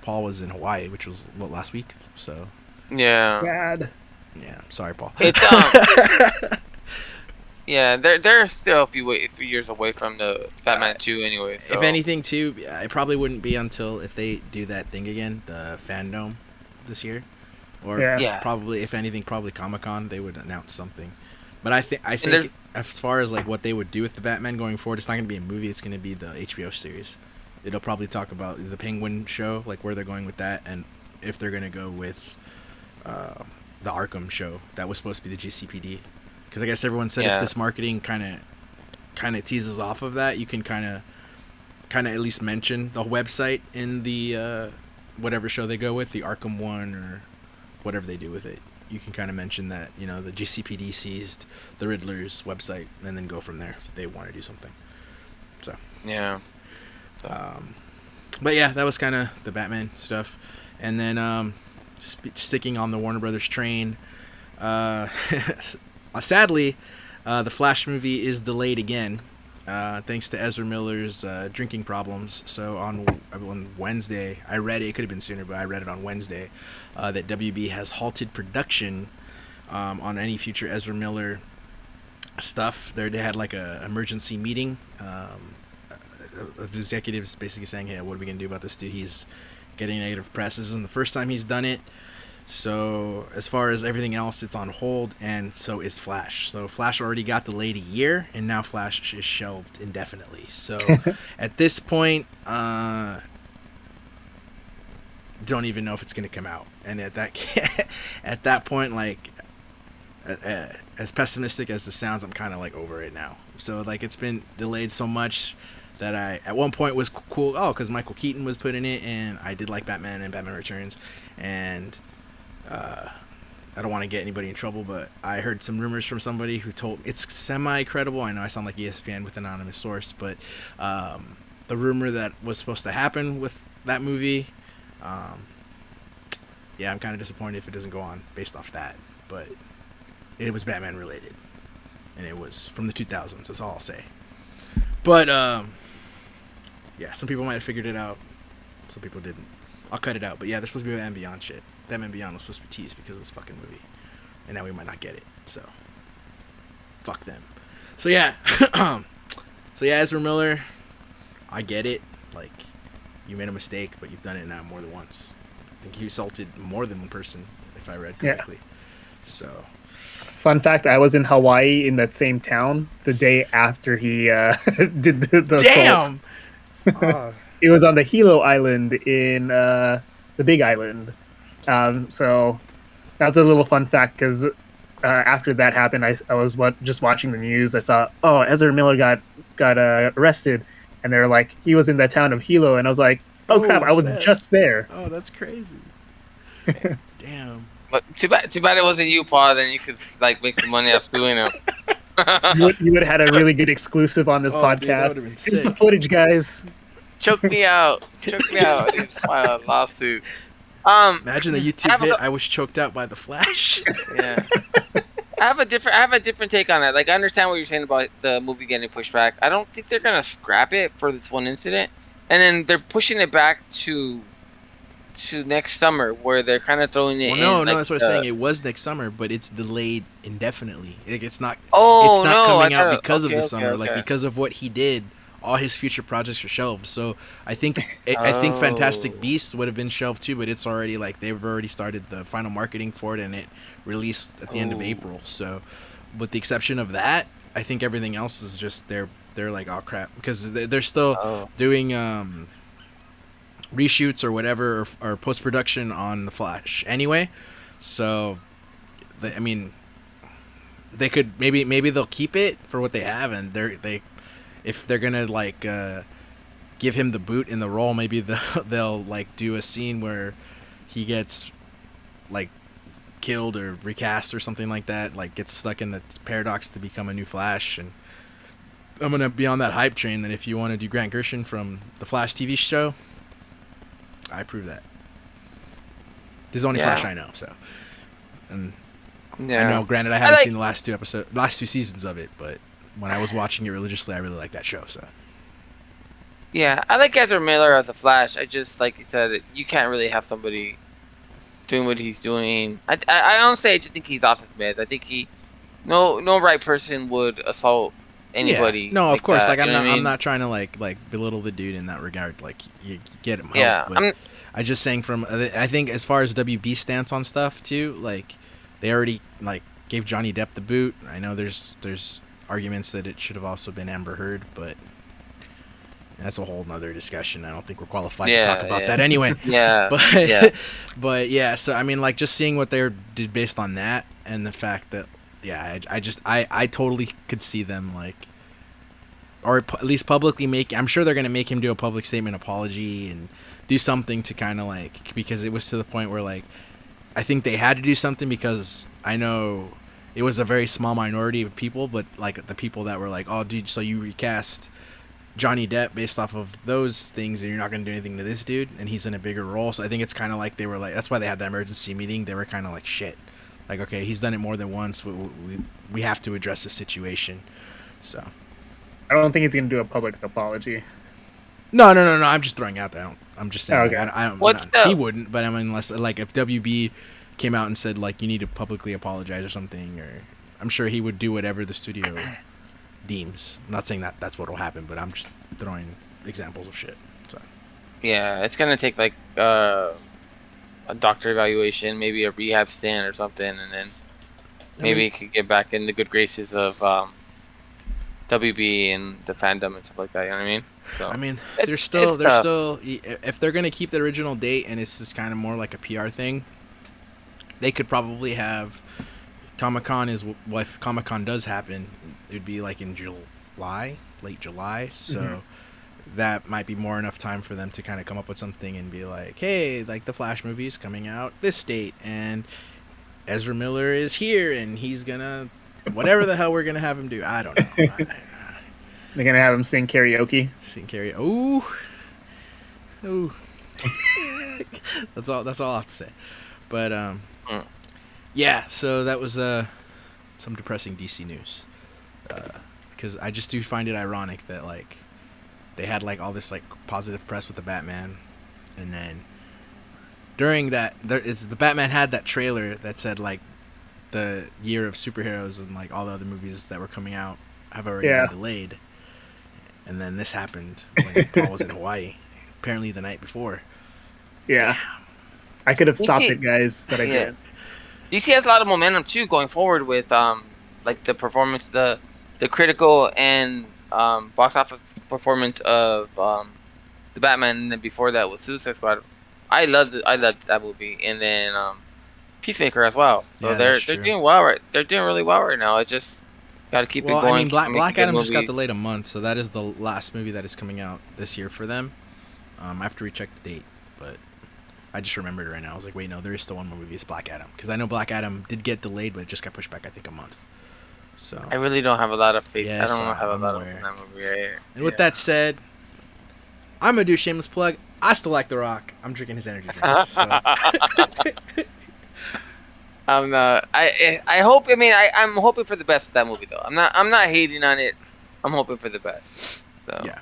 Paul was in Hawaii, which was last week. So yeah. Bad. Yeah, sorry, Paul. It's yeah, they're still a few years away from the Batman 2 anyway. So. If anything, too, it probably wouldn't be until if they do that thing again, the Fandom, this year. or Yeah. probably, if anything, probably Comic-Con. They would announce something. But I think there's- as far as like what they would do with the Batman going forward, it's not going to be a movie. It's going to be the HBO series. It'll probably talk about the Penguin show, like where they're going with that, and if they're going to go with the Arkham show that was supposed to be the GCPD. Because I guess everyone said if this marketing kind of teases off of that, you can kind of at least mention the website in the whatever show they go with, the Arkham one or whatever they do with it. You can kind of mention that, you know, the GCPD seized the Riddler's website, and then go from there if they want to do something. So Yeah. but yeah, that was kind of the Batman stuff. And then sticking on the Warner Brothers train, sadly, the Flash movie is delayed again, thanks to Ezra Miller's drinking problems. So on Wednesday, I read it could have been sooner, but I read it on Wednesday, that WB has halted production on any future Ezra Miller stuff. They had like a emergency meeting of executives basically saying, hey, what are we gonna do about this dude? He's getting negative press. This isn't the first time he's done it. So as far as everything else, it's on hold, and so is Flash. So Flash already got delayed a year, and now Flash is shelved indefinitely. So at this point, don't even know if it's gonna come out. And at that point, like, as pessimistic as it sounds, I'm kind of like over it now. So like it's been delayed so much that I at one point was cool. Oh, because Michael Keaton was put in it, and I did like Batman and Batman Returns, and I don't want to get anybody in trouble, but I heard some rumors from somebody who told it's semi-credible. I know I sound like ESPN with an anonymous source, but the rumor that was supposed to happen with that movie, yeah, I'm kind of disappointed if it doesn't go on based off that. But it was Batman related, and it was from the 2000s. That's all I'll say. But yeah, some people might have figured it out. Some people didn't. I'll cut it out. But yeah, there's supposed to be Batman Beyond shit. Batman Beyond was supposed to be teased because of this fucking movie, and now we might not get it. So fuck them. So yeah, Ezra Miller, I get it. Like, you made a mistake, but you've done it now more than once. I think you assaulted more than one person, if I read correctly. Yeah. So. Fun fact: I was in Hawaii in that same town the day after he did the assault. Damn. It was on the Hilo Island in the Big Island. So that's a little fun fact because after that happened, I was just watching the news. I saw, oh, Ezra Miller got arrested, and they were like, he was in that town of Hilo, and I was like, oh crap, I was just there. Oh, that's crazy. Damn. But too bad it wasn't you, Paul. Then you could like make some money off doing it. You would have had a really good exclusive on this podcast. Dude, here's the footage, guys. Choke me out. It's a lawsuit. Imagine the YouTube hit. I was choked out by the Flash. Yeah. I have a different take on that. Like, I understand what you're saying about the movie getting pushed back. I don't think they're gonna scrap it for this one incident, and then they're pushing it back to next summer, where they're kind of throwing it. No, that's what I'm saying. It was next summer, but it's delayed indefinitely. Like, it's not. It's not coming out because of the summer. Like, because of what he did, all his future projects are shelved. So I think Fantastic Beasts would have been shelved too, but it's already like they've already started the final marketing for it, and it released at the end of April. So, with the exception of that, I think everything else is just they're like, oh crap, because they're still doing reshoots or whatever or post production on the Flash anyway. So, they could maybe they'll keep it for what they have, and if they're gonna like give him the boot in the role, maybe they'll like do a scene where he gets like killed or recast or something like that, like gets stuck in the paradox to become a new Flash. And I'm gonna be on that hype train that if you want to do Grant Gershon from the Flash TV show, I approve that. This is the only Flash I know, so. And I know, granted, I haven't seen the last two seasons of it, but when I was watching it religiously, I really liked that show. So. Yeah, I like Ezra Miller as a Flash. I just, like you said, you can't really have somebody doing what he's doing. I honestly, I just think he's off his meds. I think no right person would assault anybody. Yeah. No, of course. that, Like you know what I I'm mean? not trying to like belittle the dude in that regard. Like you get him help. Yeah, But I just saying from I think as far as WB stance on stuff too, like they already like gave Johnny Depp the boot. I know there's arguments that it should have also been Amber Heard, but that's a whole nother discussion. I don't think we're qualified to talk about that anyway. Yeah, But yeah. but yeah, so I mean, like just seeing what they did based on that, and the fact that I totally could see them like, or at least publicly make. I'm sure they're gonna make him do a public statement apology and do something to kind of like, because it was to the point where like I think they had to do something because I know it was a very small minority of people, but like the people that were like, oh dude, so you recast Johnny Depp based off of those things and you're not going to do anything to this dude and he's in a bigger role. So I think it's kind of like they were like, that's why they had that emergency meeting. They were kind of like, shit, like, okay, he's done it more than once. We have to address the situation. So I don't think he's gonna do a public apology. no, I'm just throwing out there. I'm just saying, Okay. like, I don't, What's he the- wouldn't, but I mean, unless like if WB came out and said like you need to publicly apologize or something, or I'm sure he would do whatever the studio deems. I'm not saying that that's what will happen, but I'm just throwing examples of shit. So Yeah, it's gonna take like a doctor evaluation, maybe a rehab stint or something, and then maybe he could get back in the good graces of WB and the fandom and stuff like that. You know what I mean? So I mean, It- there's it's tough. still, if they're gonna keep the original date and it's just kind of more like a PR thing, they could probably have Comic-Con is what if Comic-Con does happen, it'd be like in July, late July, so that might be more enough time for them to kind of come up with something and be like, hey, like the Flash movie is coming out this date and Ezra Miller is here and he's gonna whatever the hell we're gonna have him do. I don't know. They're gonna have him sing karaoke. Sing karaoke. Ooh. That's all I have to say. But yeah. So that was some depressing DC news. Because I just do find it ironic that like they had like all this like positive press with the Batman, and then during that the Batman had that trailer that said like the year of superheroes and like all the other movies that were coming out have already been delayed. And then this happened when Paul was in Hawaii, apparently the night before. Yeah. I could have stopped DC it, guys, but I Yeah. didn't. DC has a lot of momentum too going forward with like the performance, the critical and box office performance of the Batman, and then before that with Suicide Squad. I loved that movie, and then Peacemaker as well. So Yeah, they're that's true. doing well right. They're doing really well right now. It just got to keep it Well, going. I mean, keep Black making good Adam just got movies. delayed a month, so that is the last movie that is coming out this year for them. I have to recheck the date, but I just remembered it right now. I was like, wait, no, there is still one more movie. It's Black Adam, because I know Black Adam did get delayed, but it just got pushed back, I think, a month. So, I really don't have a lot of faith. I Yes, don't have a I'm lot of aware. faith in that movie. Right? and with that said, I'm gonna do a shameless plug. I still like The Rock. I'm drinking his energy drink. So. I'm not. I hope. I mean, I'm hoping for the best with that movie though. I'm not hating on it. I'm hoping for the best. So Yeah.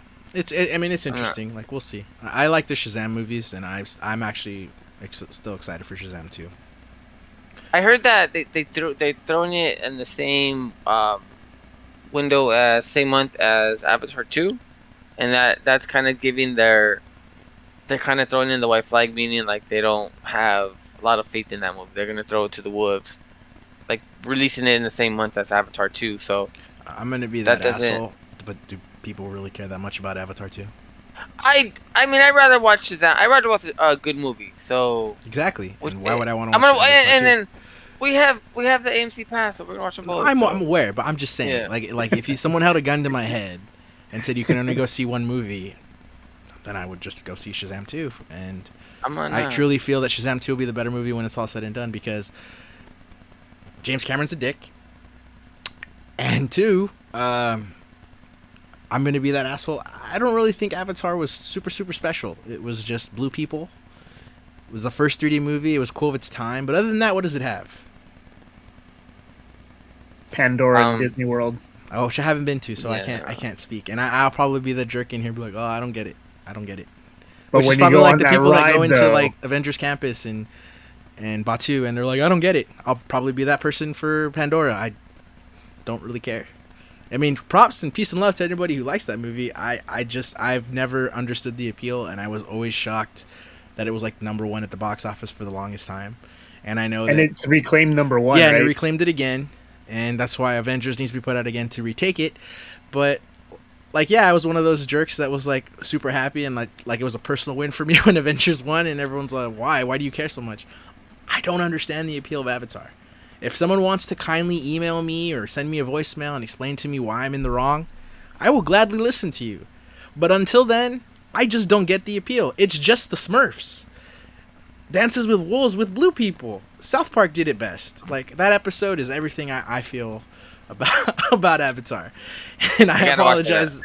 I mean, it's interesting. Like, we'll see. I like the Shazam movies, and I'm actually still excited for Shazam too. I heard that they're throwing it in the same window as same month as Avatar 2, and that's kind of giving they're kind of throwing in the white flag, meaning like they don't have a lot of faith in that movie. They're gonna throw it to the wolves, like releasing it in the same month as Avatar 2. So I'm gonna be that, That doesn't- asshole, but do people really care that much about Avatar 2? I mean I'd rather watch Shazam. I'd rather watch a good movie. So Exactly. Which- And why would I want to I'm watch gonna Avatar 2? and then we have the AMC pass, so we're gonna watch them both. I'm so. aware, but I'm just saying, Yeah. like if someone held a gun to my head and said you can only go see one movie, then I would just go see Shazam 2. And I truly feel that Shazam 2 will be the better movie when it's all said and done, because James Cameron's a dick, and 2, I'm gonna be that asshole. I don't really think Avatar was super special. It was just blue people. It was the first 3D movie. It was cool of its time, but other than that, what does it have? Pandora and Disney World. Oh, which I haven't been to, so I Yeah. can't speak. And I'll probably be the jerk in here, be like, oh, I don't get it. But Which when is you probably go like on the that people that go ride, into though, like Avengers Campus and Batu, and they're like, I don't get it. I'll probably be that person for Pandora. I don't really care. I mean, props and peace and love to anybody who likes that movie. I've never understood the appeal, and I was always shocked that it was like number one at the box office for the longest time. And I know And that it's reclaimed number one, yeah, right? and they reclaimed it again, and that's why Avengers needs to be put out again to retake it. But like, yeah, I was one of those jerks that was like super happy and like it was a personal win for me when Avengers won, and everyone's like, why? Why do you care so much? I don't understand the appeal of Avatar. If someone wants to kindly email me or send me a voicemail and explain to me why I'm in the wrong, I will gladly listen to you. But until then, I just don't get the appeal. It's just the Smurfs. Dances with Wolves with blue people. South Park did it best. Like, that episode is everything I feel about Avatar. And I apologize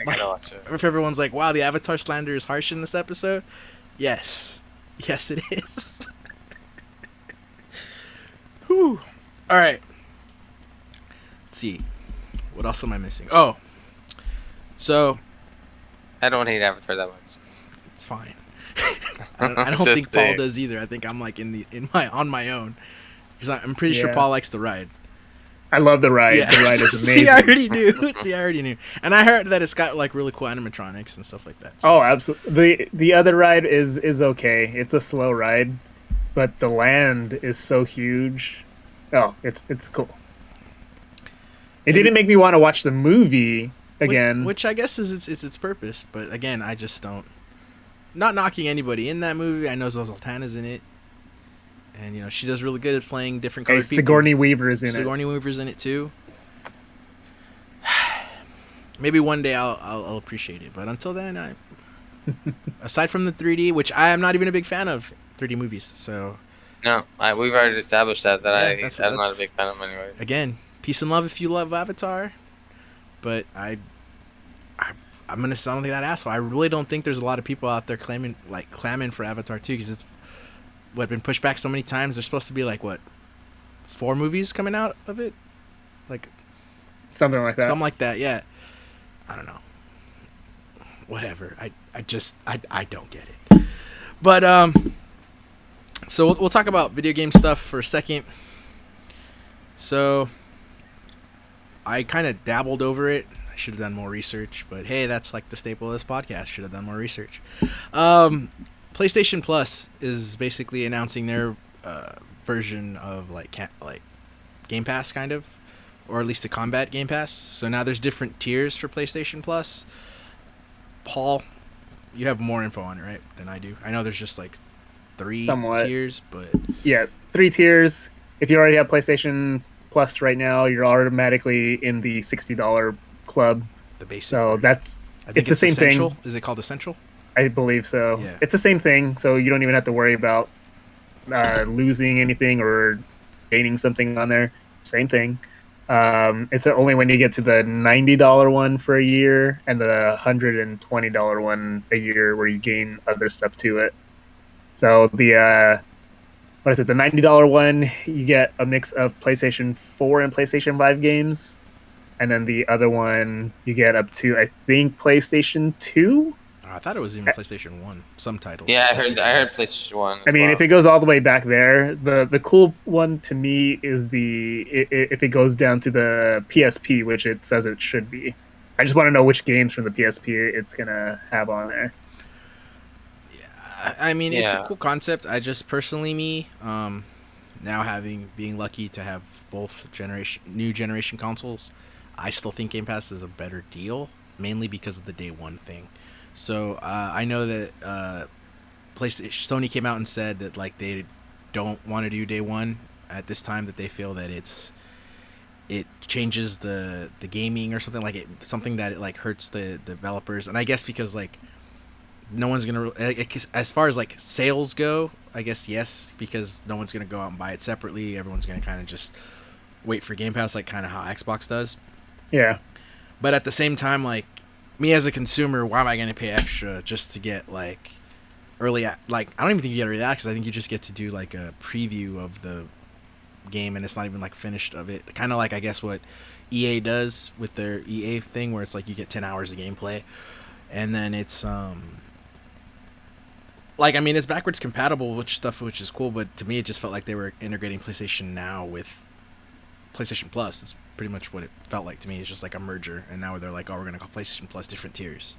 if everyone's like, wow, the Avatar slander is harsh in this episode. Yes. Yes, it is. Whew. All right. Let's see. What else am I missing? Oh. So. I don't hate Avatar that much. It's fine. I don't think Paul does either. I think I'm like on my own. Because I'm pretty sure Paul likes the ride. I love the ride. Yeah. The ride is amazing. See, I already knew. And I heard that it's got like really cool animatronics and stuff like that. So. Oh, absolutely. The other ride is okay. It's a slow ride, but the land is so huge. Oh, it's cool. It didn't make me want to watch the movie again. Which I guess is its purpose, but again, I just don't. Not knocking anybody in that movie. I know Zoe Saldana's in it, and you know she does really good at playing different colored people. Sigourney Weaver is in it. Sigourney Weaver's in it too. Maybe one day I'll appreciate it, but until then, aside from the 3D, which I am not even a big fan of 3D movies, so. No, we've already established that I'm not a big fan of them anyways. Again, peace and love if you love Avatar, but I'm gonna sound like that asshole. I really don't think there's a lot of people out there clamming for Avatar 2 because it's been pushed back so many times. There's supposed to be like 4 movies coming out of it, like something like that. Something like that, yeah. I don't know. Whatever. I just don't get it. But so we'll talk about video game stuff for a second. So I kind of dabbled over it. I should have done more research, but hey, that's like the staple of this podcast. Should have done more research. PlayStation Plus is basically announcing their version of like Game Pass, kind of, or at least a combat Game Pass. So now there's different tiers for PlayStation Plus. Paul, you have more info on it, right, than I do. I know there's just like 3 tiers, but yeah, 3 tiers. If you already have PlayStation Plus right now, you're automatically in the $60 club. The basic. So it's the same Essential. thing. Is it called Essential? I believe so. Yeah. It's the same thing, so you don't even have to worry about losing anything or gaining something on there. Same thing. It's only when you get to the $90 one for a year and the $120 one a year where you gain other stuff to it. So the the $90 one, you get a mix of PlayStation 4 and PlayStation 5 games, and then the other one you get up to, I think, PlayStation 2. I thought it was even PlayStation 1. Some titles. Yeah, I heard PlayStation 1. I mean, if it goes all the way back there, the cool one to me is if it goes down to the PSP, which it says it should be. I just want to know which games from the PSP it's gonna have on there. I mean, it's a cool concept. I just personally, now being lucky to have both new generation consoles, I still think Game Pass is a better deal, mainly because of the day one thing. So I know that Sony came out and said that like they don't want to do day one at this time, that they feel that it changes the gaming or something, something that it like hurts the developers. And I guess because like no one's gonna, as far as like sales go, I guess yes, because no one's gonna go out and buy it separately. Everyone's gonna kind of just wait for Game Pass, like kind of how Xbox does. Yeah. But at the same time, like me as a consumer, why am I gonna pay extra just to get like early? Like I don't even think you get early access. I think you just get to do like a preview of the game, and it's not even like finished of it. Kind of like I guess what EA does with their EA thing, where it's like you get 10 hours of gameplay, and then it's like, I mean, it's backwards compatible with stuff, which is cool, but to me it just felt like they were integrating PlayStation Now with PlayStation Plus. That's pretty much what it felt like to me. It's just like a merger, and now they're like, oh, we're gonna call PlayStation Plus different tiers.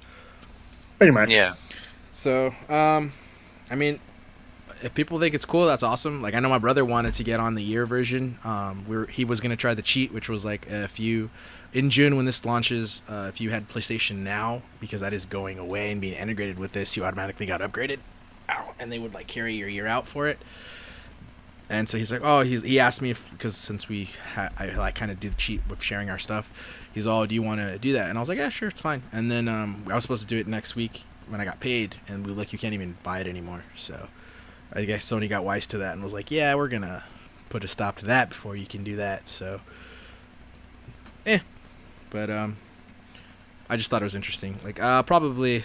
Pretty much. Yeah. So, I mean, if people think it's cool, that's awesome. Like, I know my brother wanted to get on the year version. He was gonna try the cheat, which was like, if you, in June when this launches, if you had PlayStation Now, because that is going away and being integrated with this, you automatically got upgraded. Ow. And they would like carry your year out for it. And so he's like, oh, he asked me if, because since I like kind of do the cheat with sharing our stuff, he's all, do you want to do that? And I was like, yeah, sure, it's fine. And then I was supposed to do it next week when I got paid, and we were like, you can't even buy it anymore. So I guess Sony got wise to that and was like, yeah, we're gonna put a stop to that before you can do that. So, but I just thought it was interesting. Like, probably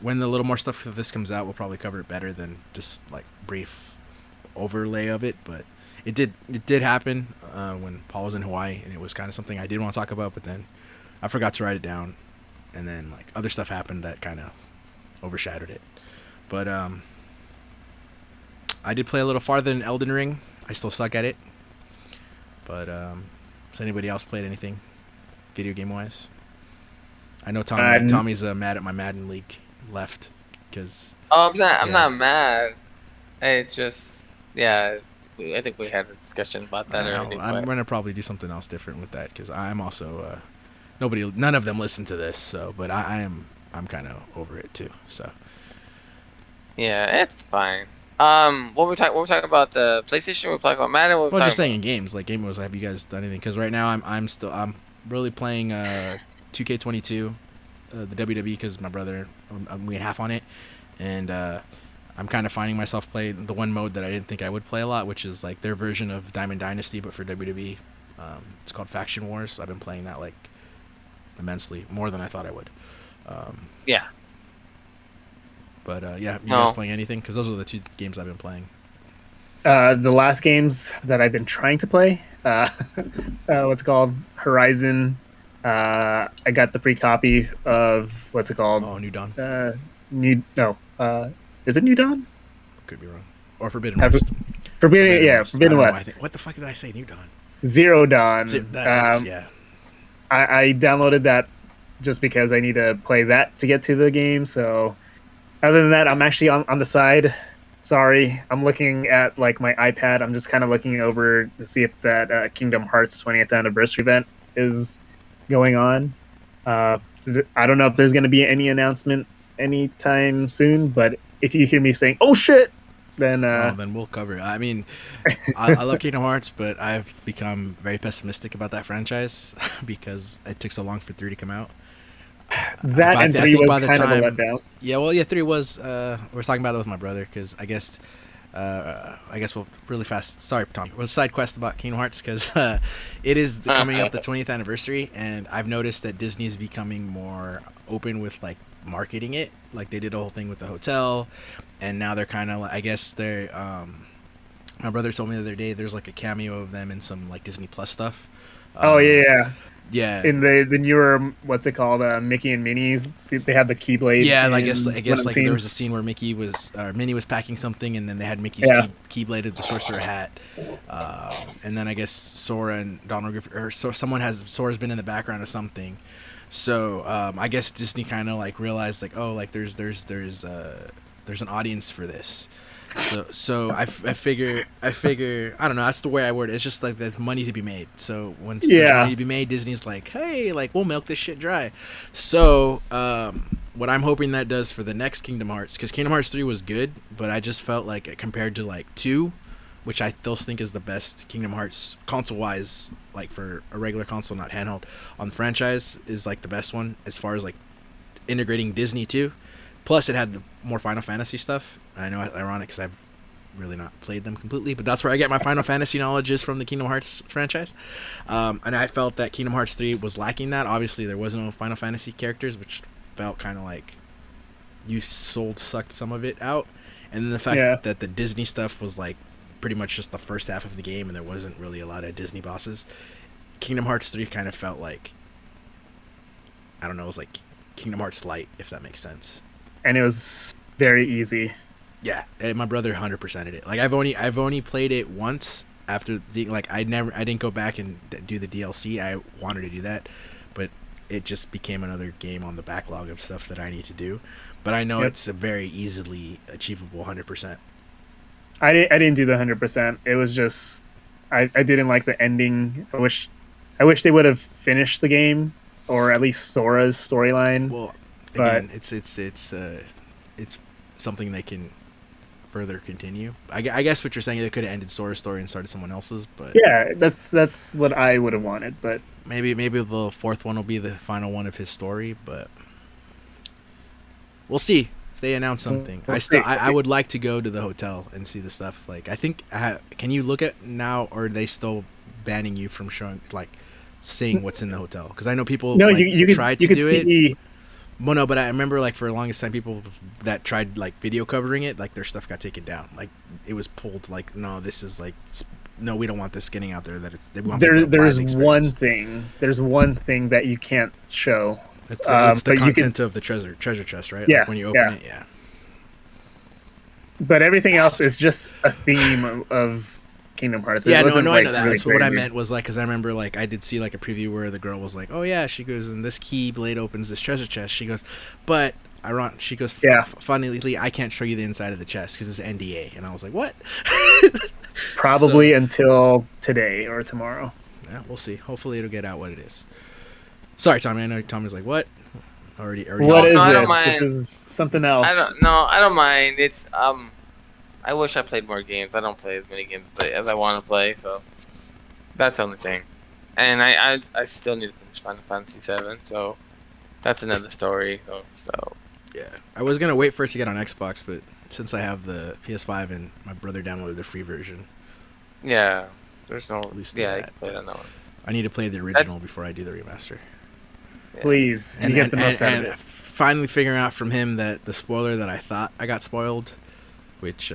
when the little more stuff of this comes out, we'll probably cover it better than just like brief overlay of it. But it did happen when Paul was in Hawaii, and it was kind of something I did want to talk about, but then I forgot to write it down, and then like other stuff happened that kind of overshadowed it. But I did play a little farther than Elden Ring. I still suck at it. But has anybody else played anything video game wise? I know Tommy's mad at my Madden League left because I'm not mad. It's just, yeah, I think we had a discussion about that already. I'm gonna probably do something else different with that because I'm also none of them listen to this, so but I'm kind of over it too. So yeah, it's fine. What we're talking about the PlayStation. We're talking about Madden. Well, just saying in games like game was. Have you guys done anything? Because right now I'm really playing 2K22, the WWE, because my brother we had half on it, and I'm kind of finding myself playing the one mode that I didn't think I would play a lot, which is like their version of Diamond Dynasty but for WWE. It's called Faction Wars. I've been playing that like immensely, more than I thought I would. Yeah. But yeah, you guys playing anything? Because those are the two games I've been playing. The last games that I've been trying to play, what's it called? Horizon. I got the free copy of what's it called? Oh, New Dawn. Is it New Dawn? Could be wrong. Or Forbidden West. Forbidden West. What the fuck did I say? New Dawn. Zero Dawn. Yeah. I downloaded that just because I need to play that to get to the game. So other than that, I'm actually on the side. Sorry, I'm looking at like my iPad. I'm just kind of looking over to see if that Kingdom Hearts 20th anniversary event is going on. I don't know if there's going to be any announcement anytime soon, but if you hear me saying "oh shit," then we'll cover it. I mean, I love Kingdom Hearts, but I've become very pessimistic about that franchise because it took so long for 3 to come out. That and 3 was kind of a letdown. Yeah, well, 3 was. We were talking about it with my brother because I guess we'll really fast. Sorry, Tom. It was a side quest about Kingdom Hearts because it is coming up the 20th anniversary, and I've noticed that Disney is becoming more open with like marketing it. Like they did a whole thing with the hotel, and now they're kind of like, I guess they're. My brother told me the other day there's like a cameo of them in some like Disney Plus stuff. Oh yeah. Yeah. In the newer, what's it called, Mickey and Minnie's, they have the Keyblade. Yeah, I guess like there was a scene where Minnie was packing something, and then they had Mickey's Keyblade at the sorcerer hat, and then I guess Sora and Donald Griffith, or Sora's been in the background of something. So I guess Disney kind of like realized like, oh, like there's an audience for this. So I figure I don't know, that's the way I word it. It's just like there's money to be made. So once there's money to be made, Disney's like, hey, like we'll milk this shit dry. So what I'm hoping that does for the next Kingdom Hearts, because Kingdom Hearts 3 was good, but I just felt like compared to like 2, which I still think is the best Kingdom Hearts console wise, like for a regular console, not handheld, on the franchise, is like the best one as far as like integrating Disney too. Plus, it had the more Final Fantasy stuff. I know it's ironic because I've really not played them completely, but that's where I get my Final Fantasy knowledge is from the Kingdom Hearts franchise. And I felt that Kingdom Hearts 3 was lacking that. Obviously, there was no Final Fantasy characters, which felt kind of like you sucked some of it out. And then the fact that the Disney stuff was like pretty much just the first half of the game and there wasn't really a lot of Disney bosses. Kingdom Hearts 3 kind of felt like, I don't know, it was like Kingdom Hearts Light, if that makes sense. And it was very easy. Yeah, and my brother 100%ed it. Like I've only played it once, after the I didn't go back and do the DLC. I wanted to do that, but it just became another game on the backlog of stuff that I need to do. But I know it's a very easily achievable 100%. I didn't do the 100%. It was just I didn't like the ending. I wish they would have finished the game, or at least Sora's storyline. Well, But- again, it's something they can further continue. I guess what you're saying, they could have ended Sora's story and started someone else's, but Yeah, that's what I would have wanted. But maybe the fourth one will be the final one of his story, but we'll see if they announce something. We'll I see. would like to go to the hotel and see the stuff. Like, I think can you look at now, or are they still banning you from showing seeing what's in the hotel? Because I know people no, you could tried you to could do see. it. Well, no, but I remember for the longest time, people that tried video covering it, their stuff got taken down. It was pulled. No, this is no, we don't want this getting out there. That they want people to buy There's the one experience. thing. There's one thing that you can't show. It's but the you can- content of the treasure chest, right? Yeah, When you open yeah. it, yeah. But everything else is just a theme of Kingdom Hearts. It Yeah, no, wasn't, I know that. really That's what I crazy. meant was because I remember I did see a preview where the girl was like, "Oh yeah," she goes, "and this key blade opens this treasure chest." She goes, "But she goes, Yeah. funnily, I can't show you the inside of the chest because it's NDA." And I was like, "What?" Probably until today or tomorrow. Yeah, we'll see. Hopefully, it'll get out what it is. Sorry, Tommy. I know Tommy's like, "What?" Already. What is no, I don't this? mind. This is something else. I don't mind. It's I wish I played more games. I don't play as many games as I want to play, so that's the only thing. And I still need to finish Final Fantasy VII, so that's another story. So Yeah, I was gonna wait for it to get on Xbox, but since I have the PS5 and my brother downloaded the free version, yeah, there's no. At least Yeah, that, you can play it on that one. I need to play the original before I do the remaster. Yeah. Please, you get the most out of and it. finally figuring out from him that the spoiler that I thought I got spoiled, which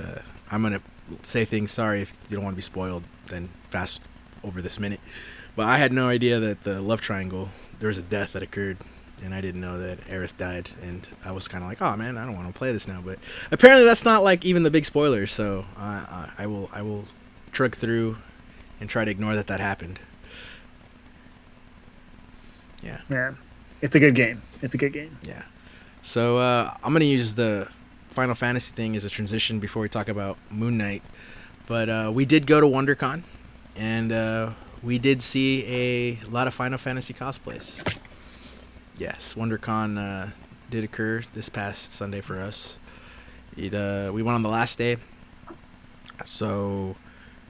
I'm gonna say things. Sorry if you don't want to be spoiled, then fast over this minute. But I had no idea that the love triangle, there was a death that occurred, and I didn't know that Aerith died, and I was kind of like, oh man, I don't want to play this now. But apparently that's not even the big spoiler, so I will trudge through and try to ignore that happened. Yeah. Yeah, it's a good game. It's a good game. Yeah. So I'm going to use the Final Fantasy thing as a transition before we talk about Moon Knight. But we did go to WonderCon, and we did see a lot of Final Fantasy cosplays. Yes, WonderCon did occur this past Sunday for us. We went on the last day. So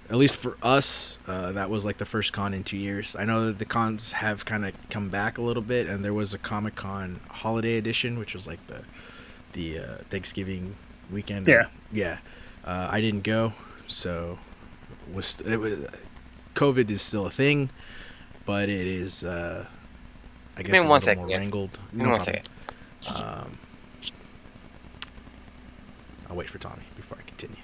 at least for us, that was the first con in 2 years. I know that the cons have kind of come back a little bit, and there was a Comic-Con holiday edition, which was the Thanksgiving weekend. Yeah. I didn't go, so COVID is still a thing, but it is I guess me a one little second, more yes. wrangled. Give me No one problem. second. I'll wait for Tommy before I continue.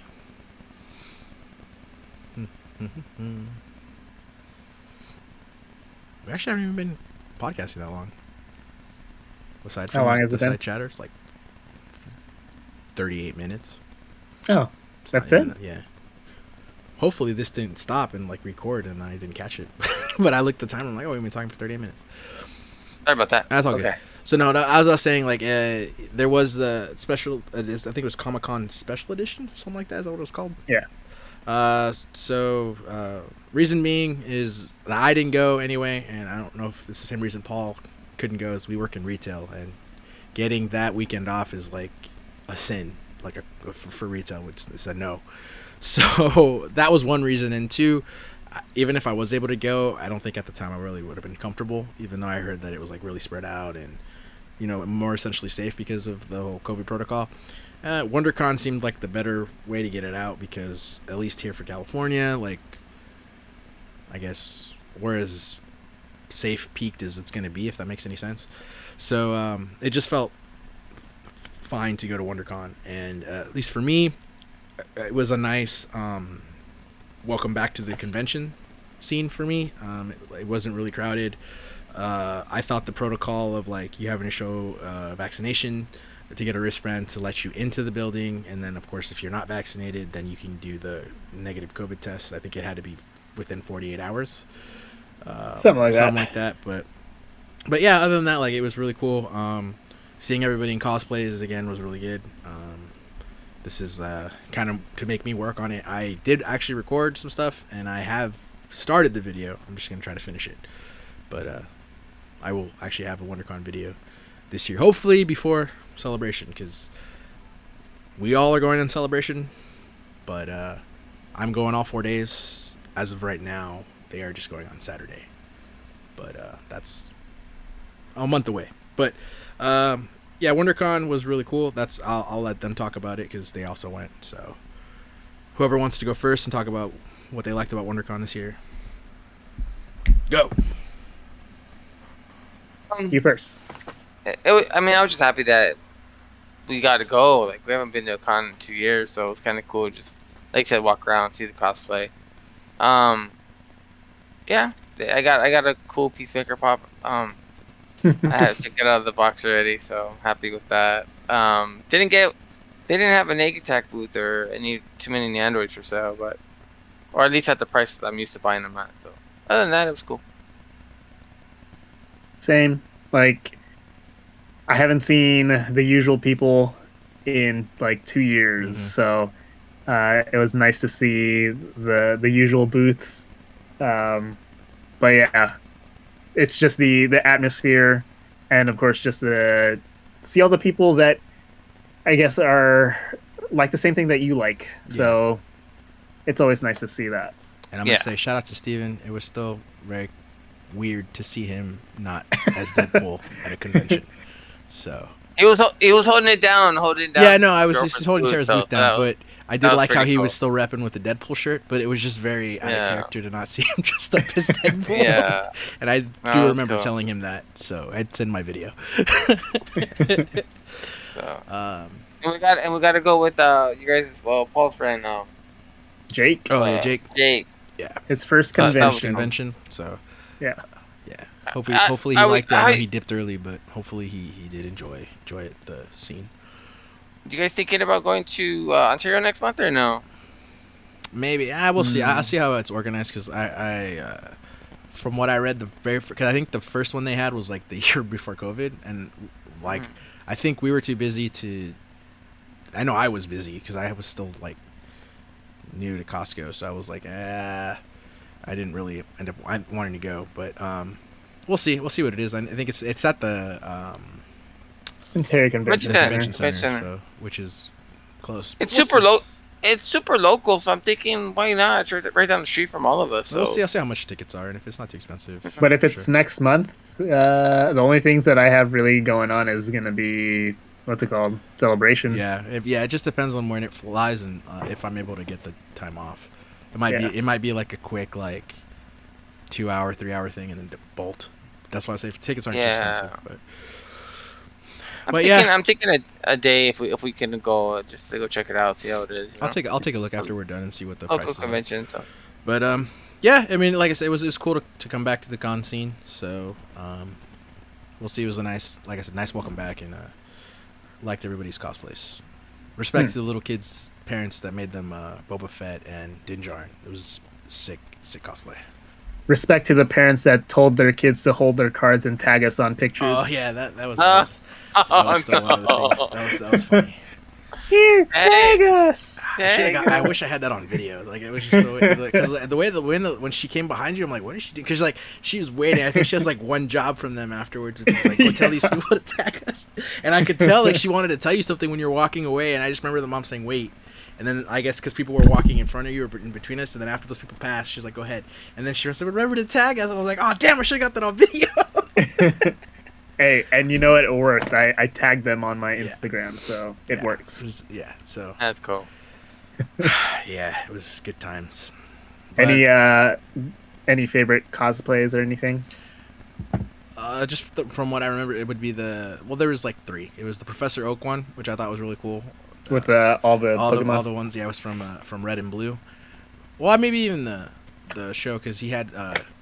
We actually haven't even been podcasting that long. Aside from How long has it the been? side chatter, it's 38 minutes. Oh, It's that's not even it? that- yeah. Hopefully this didn't stop and record and I didn't catch it. But I looked at the time. I'm like, oh, we've been talking for 38 minutes. Sorry about that. That's all okay. good. So no, as I was saying, there was the special. I think it was Comic-Con Special Edition, something like that. Is that what it was called? Yeah. Reason being is that I didn't go anyway, and I don't know if it's the same reason Paul couldn't go. Is we work in retail, and getting that weekend off is a sin, for retail. It's a no. So that was one reason, and two, even if I was able to go, I don't think at the time I really would have been comfortable, even though I heard that it was really spread out and more essentially safe because of the whole COVID protocol. WonderCon seemed like the better way to get it out because at least here for California, I guess we're as safe peaked as it's going to be, if that makes any sense. So it just felt fine to go to WonderCon, and at least for me, it was a nice welcome back to the convention scene for me. It wasn't really crowded. I thought the protocol of you having to show vaccination to get a wristband to let you into the building, and then of course if you're not vaccinated, then you can do the negative COVID test. I think it had to be within 48 hours. Something like that. But yeah, other than that, like, it was really cool. Seeing everybody in cosplays again was really good. This is kind of to make me work on it. I did actually record some stuff, and I have started the video. I'm just gonna try to finish it, but I will actually have a WonderCon video this year, hopefully before Celebration, because we all are going on Celebration, but I'm going all 4 days. As of right now, they are just going on Saturday, but that's a month away. But yeah, WonderCon was really cool. I'll let them talk about it because they also went. So whoever wants to go first and talk about what they liked about WonderCon this year, go. You first. I mean, I was just happy that we got to go. Like, we haven't been to a con in 2 years, so it's kind of cool. Just like I said, walk around, see the cosplay. Yeah, I got a cool Peacemaker pop. I had to get out of the box already, so I'm happy with that. They didn't have a Negatak booth or too many Neandroids for sale, or at least at the prices I'm used to buying them at. So other than that, it was cool. Same. Like, I haven't seen the usual people in like 2 years, so it was nice to see the usual booths. But yeah, it's just the atmosphere, and of course just see all the people that I guess are like the same thing that you like. Yeah. So it's always nice to see that. And I'm gonna say shout out to Steven. It was still very weird to see him not as Deadpool at a convention. So he was holding it down. Yeah, no, I was just holding Tara's booth down, but I did like how he cool. was still repping with the Deadpool shirt, but it was just very out of character to not see him dressed up as Deadpool. Yeah. And I do remember telling him that, so I'd send my video. So, and we got to go with you guys as well. Paul's friend, Jake. Oh yeah, Jake. Jake. Yeah. His first convention. So. Yeah. Yeah. Hopefully he liked it. I know he dipped early, but hopefully he did enjoy it, the scene. You guys thinking about going to Ontario next month or no? Maybe. We'll see. I'll see how it's organized, because I from what I read, because I think the first one they had was like the year before COVID, and like I think we were too busy to. I know I was busy because I was still like new to Costco, so I was like, I didn't really end up wanting to go, but we'll see. We'll see what it is. I think it's at the Ontario Convention Center, so, which is close. It's super low. It's super local, so I'm thinking, why not? It's right down the street from all of us. So. We'll see. I'll see how much tickets are, and if it's not too expensive. But if it's next month, the only things that I have really going on is gonna be what's it called, Celebration. Yeah, it just depends on when it flies and if I'm able to get the time off. It might be like a quick 2 hour, 3 hour thing, and then bolt. That's why I say tickets aren't too expensive. I'm thinking a day if we can go just to go check it out, see how it is. I'll take a look after we're done and see what the price is. Convention. So. But yeah, I mean, like I said, it was cool to come back to the con scene. So we'll see. It was a nice welcome back, and liked everybody's cosplays. Respect to the little kids' parents that made them Boba Fett and Din Djarin. It was sick cosplay. Respect to the parents that told their kids to hold their cards and tag us on pictures. Oh yeah, that was still one of the things. That was funny. Here, tag us. I wish I had that on video. Like, it was just so because the way when she came behind you, I'm like, what is she doing? Because she was waiting. I think she has one job from them afterwards. It's like, go tell these people to tag us. And I could tell she wanted to tell you something when you're walking away. And I just remember the mom saying, wait. And then I guess because people were walking in front of you or in between us, and then after those people passed, she was like, go ahead. And then she was like, remember to tag us. And I was like, oh damn, I should have got that on video. Hey, and you know what? It worked. I tagged them on my Instagram, so it works. So that's cool. Yeah, it was good times. But, any favorite cosplays or anything? From what I remember, it would be there was 3. It was the Professor Oak one, which I thought was really cool. With all the Pokemon? All the ones, it was from Red and Blue. Well, maybe even the show, because he had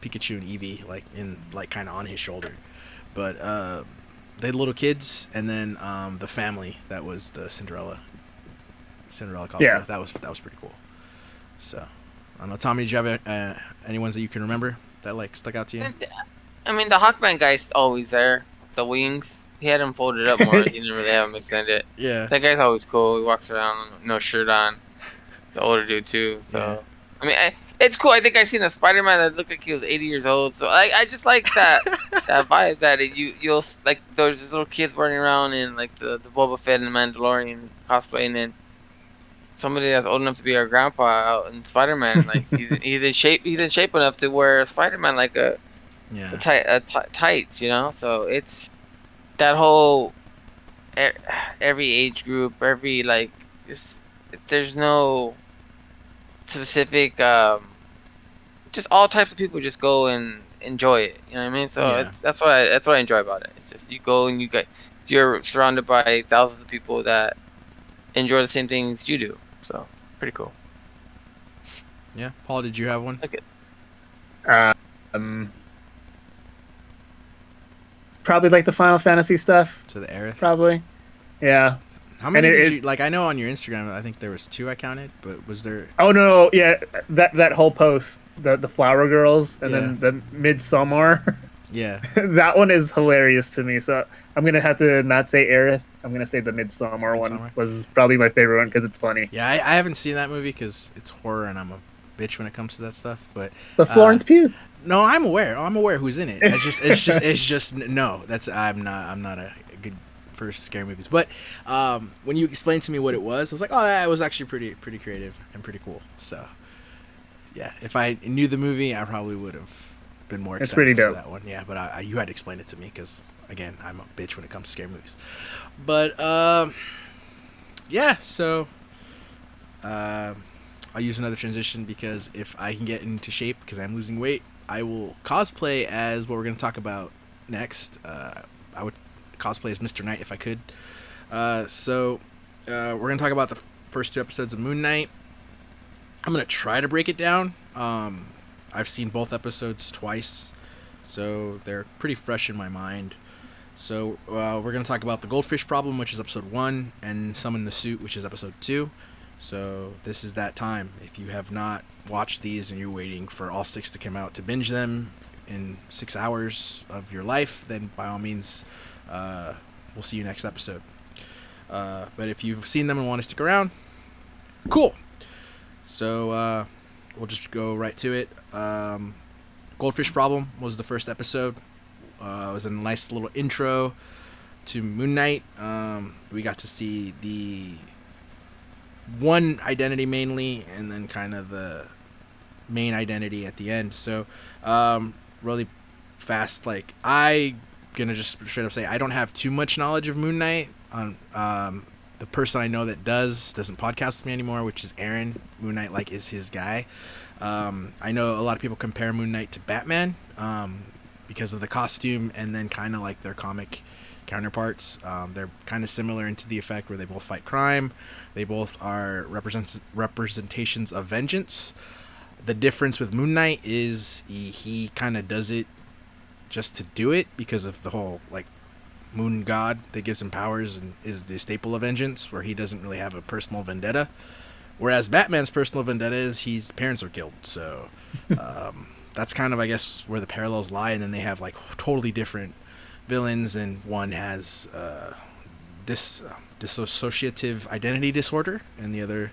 Pikachu and Eevee kind of on his shoulder. But the little kids, and then the family that was the Cinderella cosplay. Yeah. That was pretty cool. So I don't know, Tommy, did you have any ones that you can remember that like stuck out to you? I mean, the Hawkman guy's always there. The wings, he had him folded up more. He didn't really have him extended. Yeah. That guy's always cool. He walks around with no shirt on. The older dude too. So Yeah. I mean, it's cool. I think I seen a Spider-Man that looked like he was 80 years old. So I just like that that vibe that you'll like those little kids running around in like the Boba Fett and the Mandalorian cosplay, and then somebody that's old enough to be our grandpa out in Spider-Man. Like he's in shape. He's in shape enough to wear Spider-Man like a Yeah. tights. You know. So it's that whole every age group, every like just there's no specific just all types of people just go and enjoy it, you know what I mean? So Yeah. that's what I enjoy about it. It's just you go and you're surrounded by thousands of people that enjoy the same things you do. So pretty cool. Yeah. Paul, did you have one? Probably like the Final Fantasy stuff. To the Aerith? Probably. Yeah. How many And did you it's- like? I know on your Instagram, I think there was 2 I counted, but was there? Oh no, yeah, that whole post, the Flower Girls, and Yeah. then the Midsummer. Yeah. That one is hilarious to me. So I'm gonna have to not say Aerith. I'm gonna say the Midsummer one Midsommar. was probably my favorite one because it's funny. Yeah, I haven't seen that movie because it's horror and I'm a bitch when it comes to that stuff. But But Florence Pugh. no, I'm aware. I'm aware who's in it. It's just no. I'm not a good for scary movies. But when you explained to me what it was, I was like, oh, that was actually pretty creative and pretty cool. So yeah, if I knew the movie, I probably would have been more excited It's pretty for dope. that one. Yeah, but you had to explain it to me because again, I'm a bitch when it comes to scary movies. But yeah, so I'll use another transition because if I can get into shape because I'm losing weight, I will cosplay as what we're going to talk about next. I would cosplay as Mr. Knight if I could. So we're going to talk about the first 2 episodes of Moon Knight. I'm going to try to break it down. I've seen both episodes twice, so they're pretty fresh in my mind. So we're going to talk about the Goldfish Problem, which is episode 1, and Summon the Suit, which is episode 2. So this is that time. If you have not watched these and you're waiting for all 6 to come out to binge them in 6 hours of your life, then by all means, we'll see you next episode. But if you've seen them and want to stick around, cool. So we'll just go right to it. Goldfish Problem was the first episode. It was a nice little intro to Moon Knight. We got to see the one identity mainly, and then kind of the main identity at the end. So really fast, like I gonna just straight up say I don't have too much knowledge of Moon Knight. The person I know that doesn't podcast with me anymore, which is Aaron. Moon Knight like is his guy. I know a lot of people compare Moon Knight to Batman because of the costume and then kind of like their comic counterparts. They're kind of similar into the effect where they both fight crime. They both are representations of vengeance. The difference with Moon Knight is he kind of does it just to do it because of the whole like moon god that gives him powers and is the staple of vengeance, where he doesn't really have a personal vendetta. Whereas Batman's personal vendetta is his parents are killed. So that's kind of, I guess, where the parallels lie. And then they have like totally different villains, and one has dissociative identity disorder, and the other,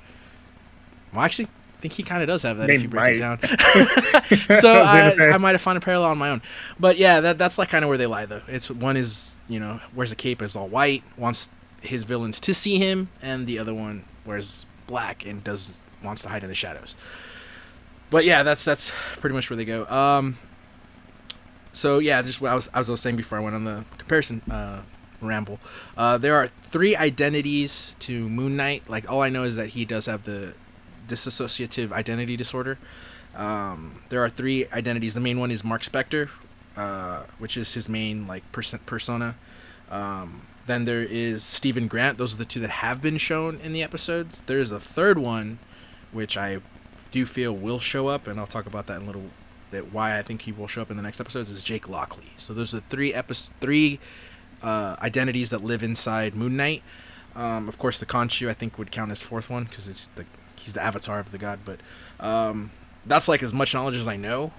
well, actually, I think he kind of does have that if you break it down. So I might have found a parallel on my own, but yeah, that's like kind of where they lie though. It's one is, you know, wears a cape, is all white, wants his villains to see him, and the other one wears black and wants to hide in the shadows. But yeah, that's pretty much where they go. So yeah, just what I was saying before I went on the comparison ramble. There are 3 identities to Moon Knight. Like all I know is that he does have the dissociative identity disorder. There are 3 identities. The main one is Mark Spector, which is his main like persona. Then there is Stephen Grant. Those are the 2 that have been shown in the episodes. There's a 3rd one, which I do feel will show up, and I'll talk about that in a little bit. Why I think he will show up in the next episodes is Jake Lockley. So those are 3 identities that live inside Moon Knight. Of course, the Khonshu I think would count as fourth one because he's the avatar of the god. But that's like as much knowledge as I know.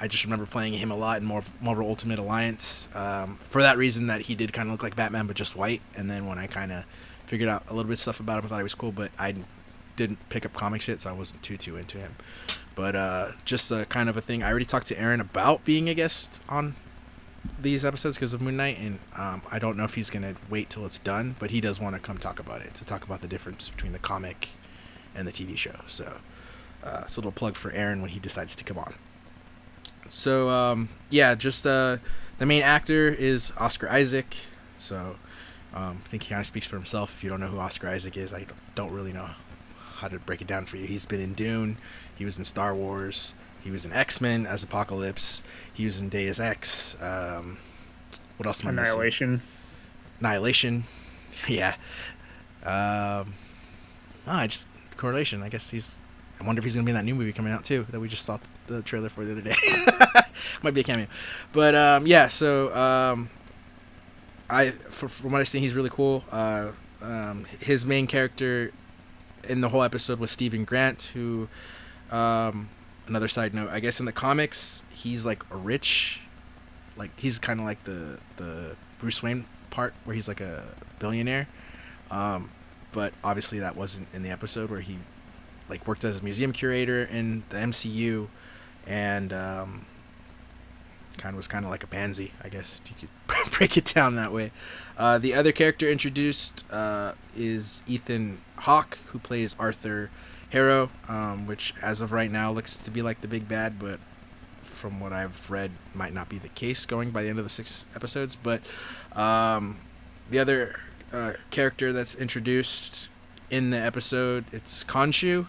I just remember playing him a lot in Marvel Ultimate Alliance. For that reason, that he did kind of look like Batman but just white. And then when I kind of figured out a little bit of stuff about him, I thought he was cool. But I didn't pick up comics yet, so I wasn't too into him. But just a kind of a thing. I already talked to Aaron about being a guest on these episodes because of Moon Knight, and I don't know if he's gonna wait till it's done, but he does want to come talk about it, to talk about the difference between the comic and the TV show. So it's a little plug for Aaron when he decides to come on. So yeah, just the main actor is Oscar Isaac. So I think he kind of speaks for himself. If you don't know who Oscar Isaac is, I don't really know how to break it down for you. He's been in Dune, he was in Star Wars, he was in X-Men as Apocalypse, he was in Deus Ex. What else am I missing? Annihilation. Yeah. Correlation. I guess I wonder if he's gonna be in that new movie coming out too that we just saw the trailer for the other day. Might be a cameo. But yeah. So from what I see, he's really cool. His main character in the whole episode was Stephen Grant, who another side note, I guess in the comics he's like a rich, like he's kind of like the Bruce Wayne part where he's like a billionaire, but obviously that wasn't in the episode, where he like worked as a museum curator in the MCU, and was kind of like a pansy, I guess, if you could break it down that way. The other character introduced is Ethan Hawke, who plays Arthur Harrow, which as of right now looks to be like the big bad, but from what I've read might not be the case going by the end of the 6 episodes. But the other character that's introduced in the episode, it's Khonshu.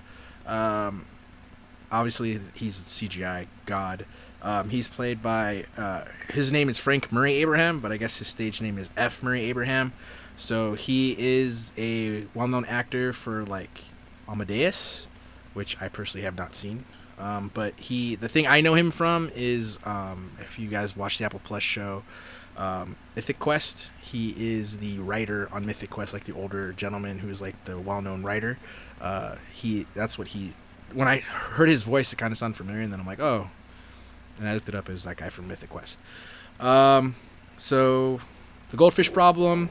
Obviously he's a CGI god. He's played by his name is Frank Murray Abraham, but I guess his stage name is F. Murray Abraham. So he is a well-known actor for like Amadeus, which I personally have not seen. But the thing I know him from is if you guys watch the Apple Plus show, Mythic Quest, he is the writer on Mythic Quest, like the older gentleman who's like the well-known writer. When I heard his voice, it kind of sounded familiar, and then I'm like, oh. And I looked it up as that guy from Mythic Quest. So the Goldfish Problem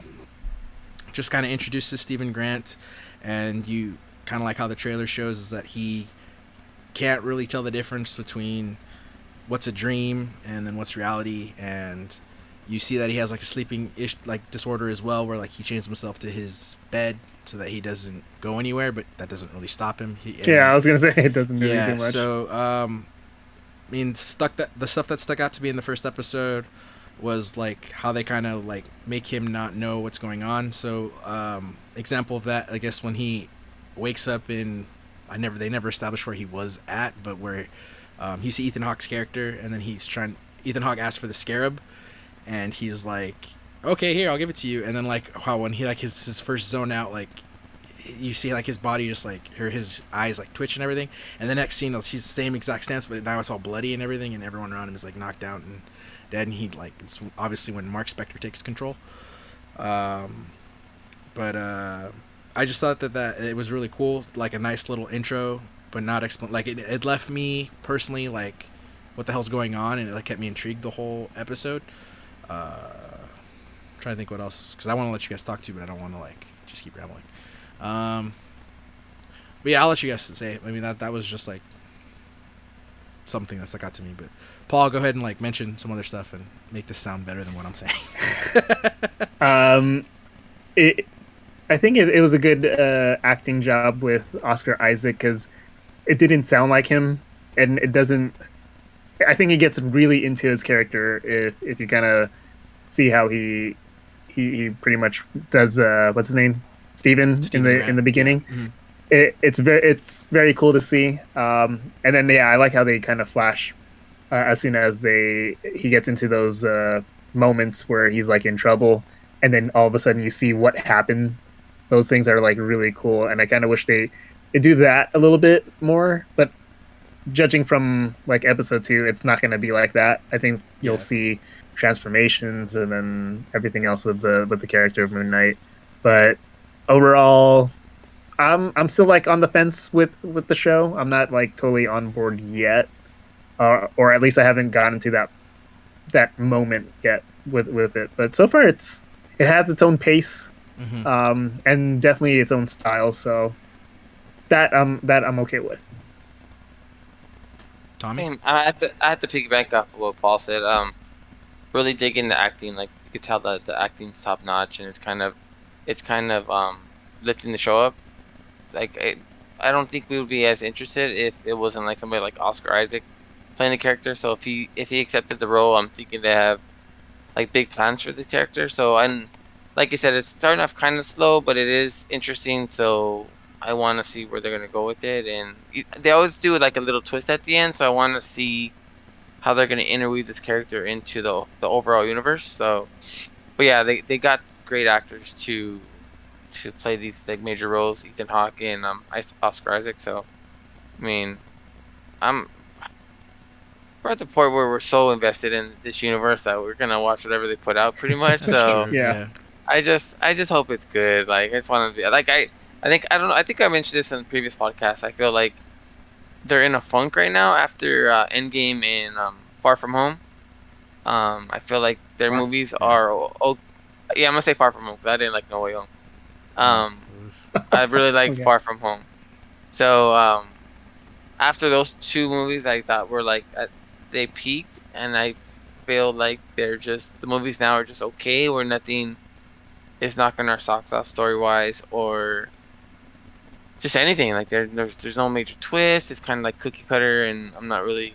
just kind of introduces Stephen Grant, and you kind of like how the trailer shows is that he can't really tell the difference between what's a dream and then what's reality, and you see that he has like a sleeping disorder as well, where like he chains himself to his bed so that he doesn't go anywhere, but that doesn't really stop him. I was gonna say it doesn't really do much. So I mean, the stuff that stuck out to me in the first episode was like how they kind of like make him not know what's going on. So example of that, I guess, when he wakes up in, they never established where he was at, but where you see Ethan Hawke's character, and then Ethan Hawke asks for the scarab, and he's like, okay, here, I'll give it to you. And then like how when he like his first zone out, like you see like his body just like, or his eyes like twitch and everything, and the next scene he's the same exact stance, but now it's all bloody and everything, and everyone around him is like knocked out and dead, and he like, it's obviously when Mark Spector takes control. But I just thought that it was really cool, like a nice little intro, but not like it left me personally like, what the hell's going on, and it like kept me intrigued the whole episode. I'm trying to think what else, because I want to let you guys talk too, but I don't want to like just keep rambling. But yeah, I'll let you guys say it. I mean, that was just like something that stuck out to me. But Paul, go ahead and like mention some other stuff and make this sound better than what I'm saying. I think it was a good acting job with Oscar Isaac, because it didn't sound like him, and it doesn't. I think he gets really into his character if you kind of see how he pretty much does. What's his name? Steven in the beginning. Mm-hmm. It's very cool to see. And then I like how they kind of flash as soon as he gets into those moments where he's like in trouble, and then all of a sudden you see what happened. Those things are like really cool, and I kind of wish they do that a little bit more. But judging from like episode 2, it's not going to be like that. I think you'll see transformations and then everything else with the character of Moon Knight. But overall, I'm still like on the fence with the show. I'm not like totally on board yet, or at least I haven't gotten to that moment yet with it. But so far, it has its own pace, and definitely its own style. So that I'm okay with. Tommy? I have to piggyback off of what Paul said. Really digging the acting. Like you could tell that the acting's top notch, and it's kind of lifting the show up. Like I don't think we would be as interested if it wasn't like somebody like Oscar Isaac playing the character. So if he accepted the role, I'm thinking they have like big plans for this character. So and like you said, it's starting off kind of slow, but it is interesting. So I want to see where they're gonna go with it, and they always do like a little twist at the end. So I want to see how they're gonna interweave this character into the overall universe. So, but yeah, they got great actors to play these like major roles, Ethan Hawke and Oscar Isaac. So, I mean, we're at the point where we're so invested in this universe that we're gonna watch whatever they put out, pretty much. So True, yeah. I just hope it's good. Like I just want to be like I think I don't know. I think I mentioned this in the previous podcast. I feel like they're in a funk right now after Endgame and Far From Home. I feel like their movies are. Yeah, I'm gonna say Far From Home because I didn't like No Way Home. I really liked Okay. Far From Home. So after those two movies, I thought were like they peaked, and I feel like they're just the movies now are just okay, where nothing is knocking our socks off story wise or just anything. Like there's no major twist. It's kind of like cookie cutter, and I'm not really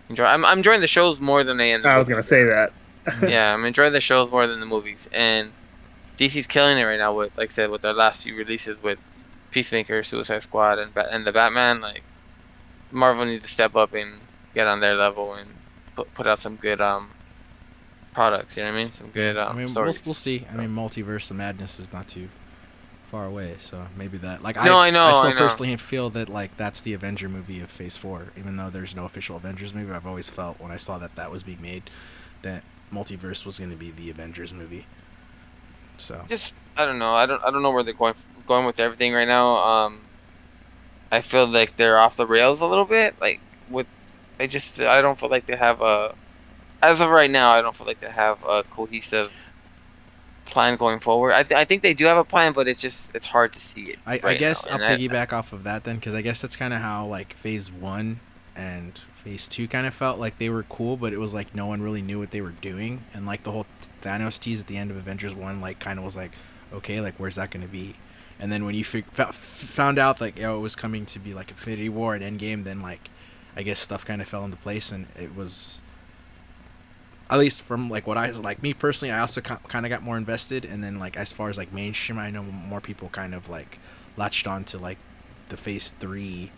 enjoying. I'm enjoying the shows more than I am. I was gonna say that. Yeah, I'm enjoying the shows more than the movies, and DC's killing it right now with, like I said, with their last few releases with Peacemaker, Suicide Squad, and the Batman. Like Marvel needs to step up and get on their level and put out some good products. You know what I mean? Some good I mean, stories. we'll see. I mean, Multiverse of Madness is not too far away, so maybe that. Like, No, I know, I still I know. personally feel that like that's the Avenger movie of Phase 4, even though there's no official Avengers movie. I've always felt when I saw that was being made, that Multiverse was going to be the Avengers movie. So Just I don't know. I don't know where they're going with everything right now. I feel like they're off the rails a little bit. Like I don't feel like they have as of right now. I don't feel like they have a cohesive plan going forward. I think they do have a plan, but it's hard to see it. I right guess now. I'll And piggyback off of that then, because I guess that's kind of how like Phase 1 and Phase 2 kind of felt like they were cool, but it was like no one really knew what they were doing, and like the whole Thanos tease at the end of Avengers 1 like kind of was like, okay, like where's that going to be? And then when you found out like it was coming to be like Infinity War and Endgame, then like I guess stuff kind of fell into place, and it was, at least from like what I like, me personally, I also kind of got more invested. And then like as far as like mainstream, I know more people kind of like latched on to like the Phase 3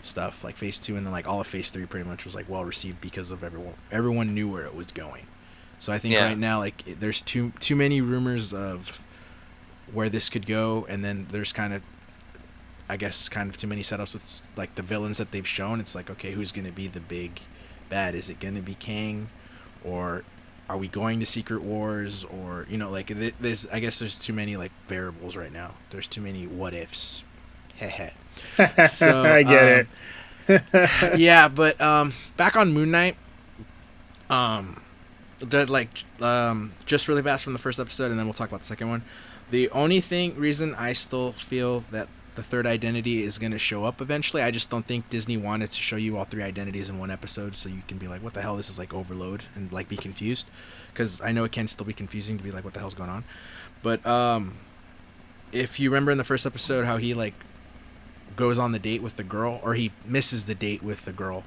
stuff, like Phase 2, and then like all of Phase 3 pretty much was like well received because of everyone knew where it was going. So I think right now like there's too many rumors of where this could go, and then there's kind of too many setups with like the villains that they've shown. It's like, okay, who's gonna be the big bad? Is it gonna be Kang, or are we going to Secret Wars, or like there's too many like variables right now. There's too many what ifs. So I get it. yeah, but back on Moon Knight, just really fast from the first episode, and then we'll talk about the second one. The only reason I still feel that the third identity is going to show up eventually, I just don't think Disney wanted to show you all three identities in one episode, so you can be like, what the hell, this is like overload, and like be confused, because I know it can still be confusing to be like, what the hell's going on. But if you remember in the first episode how he like goes on the date with the girl, or he misses the date with the girl,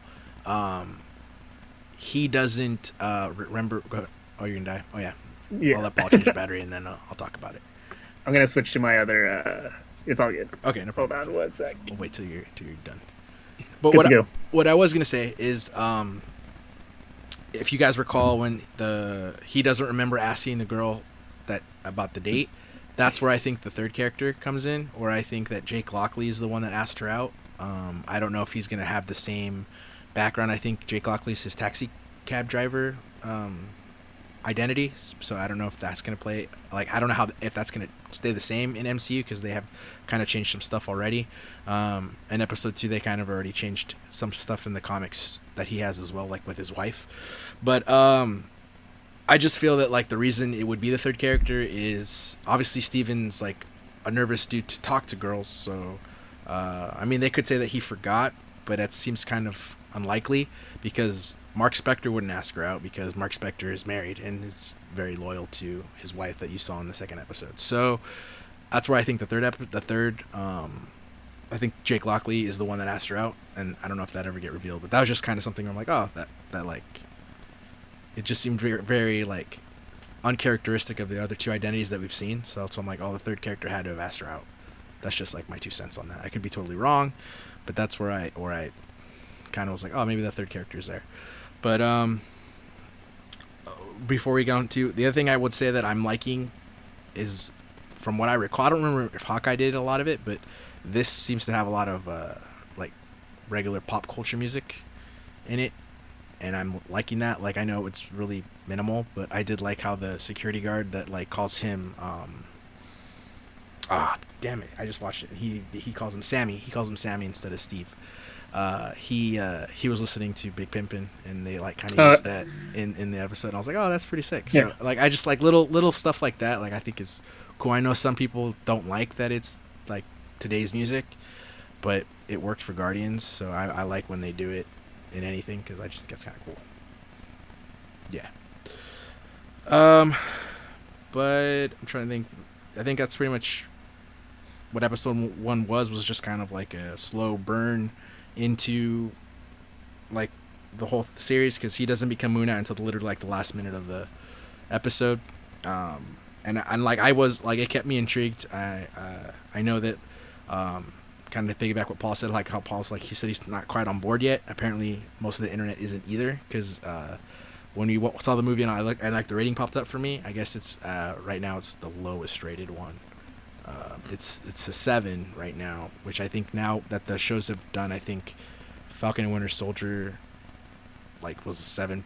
he doesn't remember. Oh, you're gonna die. Oh yeah. I'll let Paul change the battery, and then I'll talk about it. I'm gonna switch to my other. It's all good. Okay, no problem. Hold on 1 sec. We'll wait till you're done. But Good to go. what I was gonna say is, if you guys recall when he doesn't remember asking the girl that about the date, that's where I think the third character comes in, where I think that Jake Lockley is the one that asked her out. I don't know if he's gonna have the same background. I think Jake Lockley is his taxi cab driver identity, so I don't know if that's gonna play. Like, I don't know how if that's gonna stay the same in MCU because they have kind of changed some stuff already. In episode 2, they kind of already changed some stuff in the comics that he has as well, like with his wife. But I just feel that like the reason it would be the third character is obviously Steven's like a nervous dude to talk to girls, so I mean, they could say that he forgot, but that seems kind of unlikely because Mark Spector wouldn't ask her out because Mark Spector is married and is very loyal to his wife that you saw in the second episode. So that's where I think I think Jake Lockley is the one that asked her out, and I don't know if that ever get revealed, but that was just kind of something where I'm like, oh, that like, it just seemed very, very like uncharacteristic of the other two identities that we've seen. So I'm like, oh, the third character had to have asked her out. That's just like my 2 cents on that. I could be totally wrong, but that's where I kind of was like, oh, maybe the third character is there. But before we get on to the other thing I would say that I'm liking is, from what I recall, I don't remember if Hawkeye did a lot of it, but this seems to have a lot of like regular pop culture music in it, and I'm liking that. Like, I know it's really minimal, but I did like how the security guard that like calls him damn it, I just watched it. He calls him Sammy. He calls him Sammy instead of Steve. He was listening to Big Pimpin', and they like kind of used that in the episode, and I was like, oh, that's pretty sick. So Yeah. like, I just like little stuff like that, like I think is cool. I know some people don't like that it's like today's music, but it worked for Guardians, so I like when they do it in anything because I just think it's kind of cool. Yeah. But I'm trying to think. I think that's pretty much what episode 1 was just kind of like a slow burn into like the whole series, because he doesn't become Moon Knight until literally like the last minute of the episode. And like, I was like, it kept me intrigued. I know that kind of to piggyback what Paul said, like how Paul's like, he said he's not quite on board yet. Apparently most of the internet isn't either, because when we saw the movie and I like the rating popped up for me, I guess it's right now it's the lowest rated one. It's a 7 right now, which I think now that the shows have done, I think Falcon and Winter Soldier like was a 7.5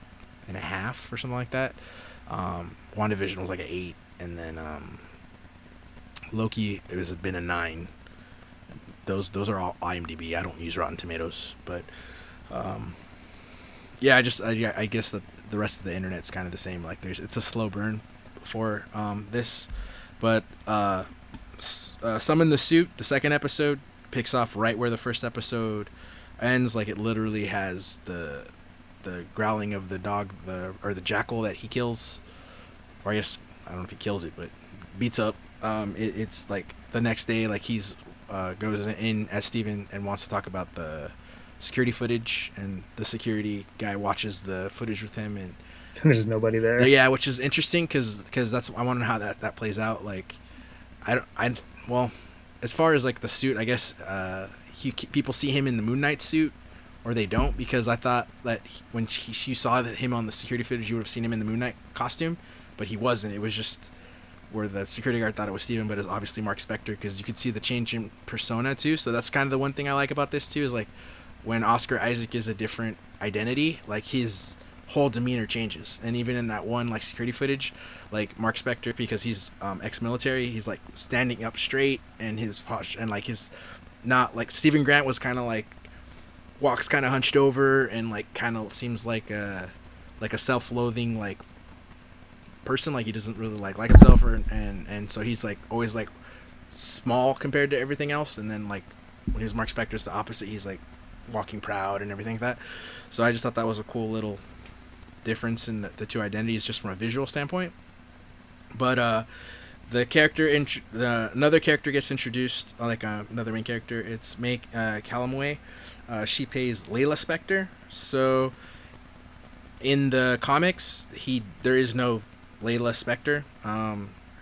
or something like that. WandaVision was like an 8, and then Loki, it was been a 9. Those are all IMDb. I don't use Rotten Tomatoes, but yeah, I guess that the rest of the internet's kind of the same. Like, it's a slow burn for this, but Summon the Suit, the second episode, picks off right where the first episode ends. Like, it literally has the growling of the dog, or the jackal that he kills, or I guess I don't know if he kills it, but beats up. It's like the next day, like he's goes in as Steven and wants to talk about the security footage, and the security guy watches the footage with him, and There's nobody there. yeah, which is interesting because that's, I want to know how that plays out. Like, well, as far as like the suit, I guess people see him in the Moon Knight suit, or they don't, because I thought that when you saw him on the security footage, you would have seen him in the Moon Knight costume, but he wasn't. It was just where the security guard thought it was Steven, but it's obviously Mark Spector, because you could see the change in persona too. So that's kind of the one thing I like about this too, is like when Oscar Isaac is a different identity, like his whole demeanor changes. And even in that one like security footage, like Mark Spector, because he's ex-military, he's like standing up straight, and his posture, and like his, not like Stephen Grant was kind of like walks kind of hunched over, and like kind of seems like a self-loathing like person, like he doesn't really like himself, and so he's like always like small compared to everything else. And then like when he was Mark Spector, it's the opposite. He's like walking proud and everything like that. So I just thought that was a cool little difference in the two identities, just from a visual standpoint. But the character another character gets introduced, like another main character. It's May Calamway. She plays Layla Spector. So in the comics, there is no Layla Spector.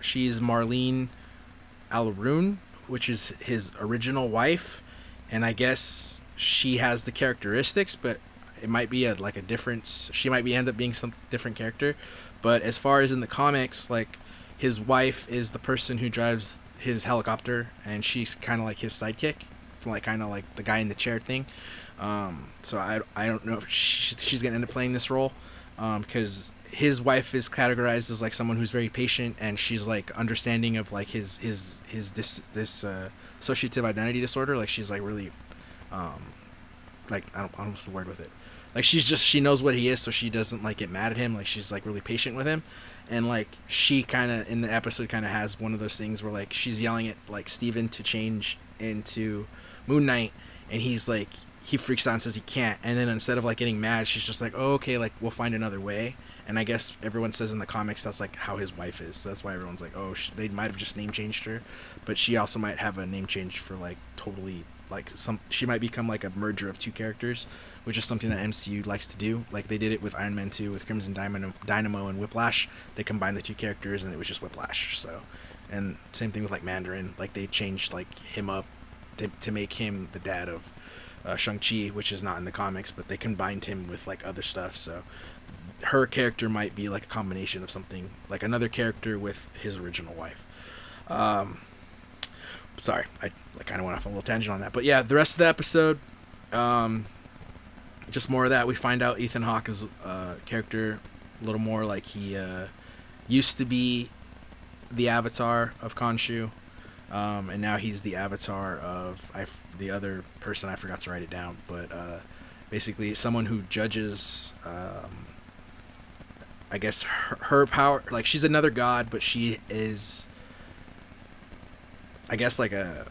She's Marlene Alaroon, which is his original wife, and I guess she has the characteristics, but it might be a difference. She might end up being some different character. But as far as in the comics, like his wife is the person who drives his helicopter, and she's kind of like his sidekick, like kind of like the guy in the chair thing. So I don't know if she's gonna end up playing this role, because his wife is categorized as like someone who's very patient, and she's like understanding of like his dissociative identity disorder. Like she's like really, like I don't know what's the word with it. Like she knows what he is, so she doesn't like get mad at him. Like she's like really patient with him, and like she kind of in the episode kind of has one of those things where like she's yelling at like Steven to change into Moon Knight, and he's like he freaks out and says he can't, and then instead of like getting mad, she's just like, oh, okay, like we'll find another way. And I guess everyone says in the comics that's like how his wife is, so that's why everyone's like, oh, they might have just name changed her, but she also might have a name change for like totally like she might become like a merger of two characters, which is something that MCU likes to do. Like they did it with Iron Man 2 with Crimson Dynamo and Whiplash. They combined the two characters and it was just Whiplash. So, and same thing with like Mandarin. Like they changed like him up to make him the dad of Shang-Chi, which is not in the comics, but they combined him with like other stuff. So her character might be like a combination of something, like another character with his original wife. Sorry, I kind of went off a little tangent on that. But yeah, the rest of the episode, just more of that. We find out Ethan Hawke's character a little more, like he used to be the avatar of Khonshu, and now he's the avatar of the other person. I forgot to write it down, but basically someone who judges, I guess her power. Like she's another god, but she is, I guess, like a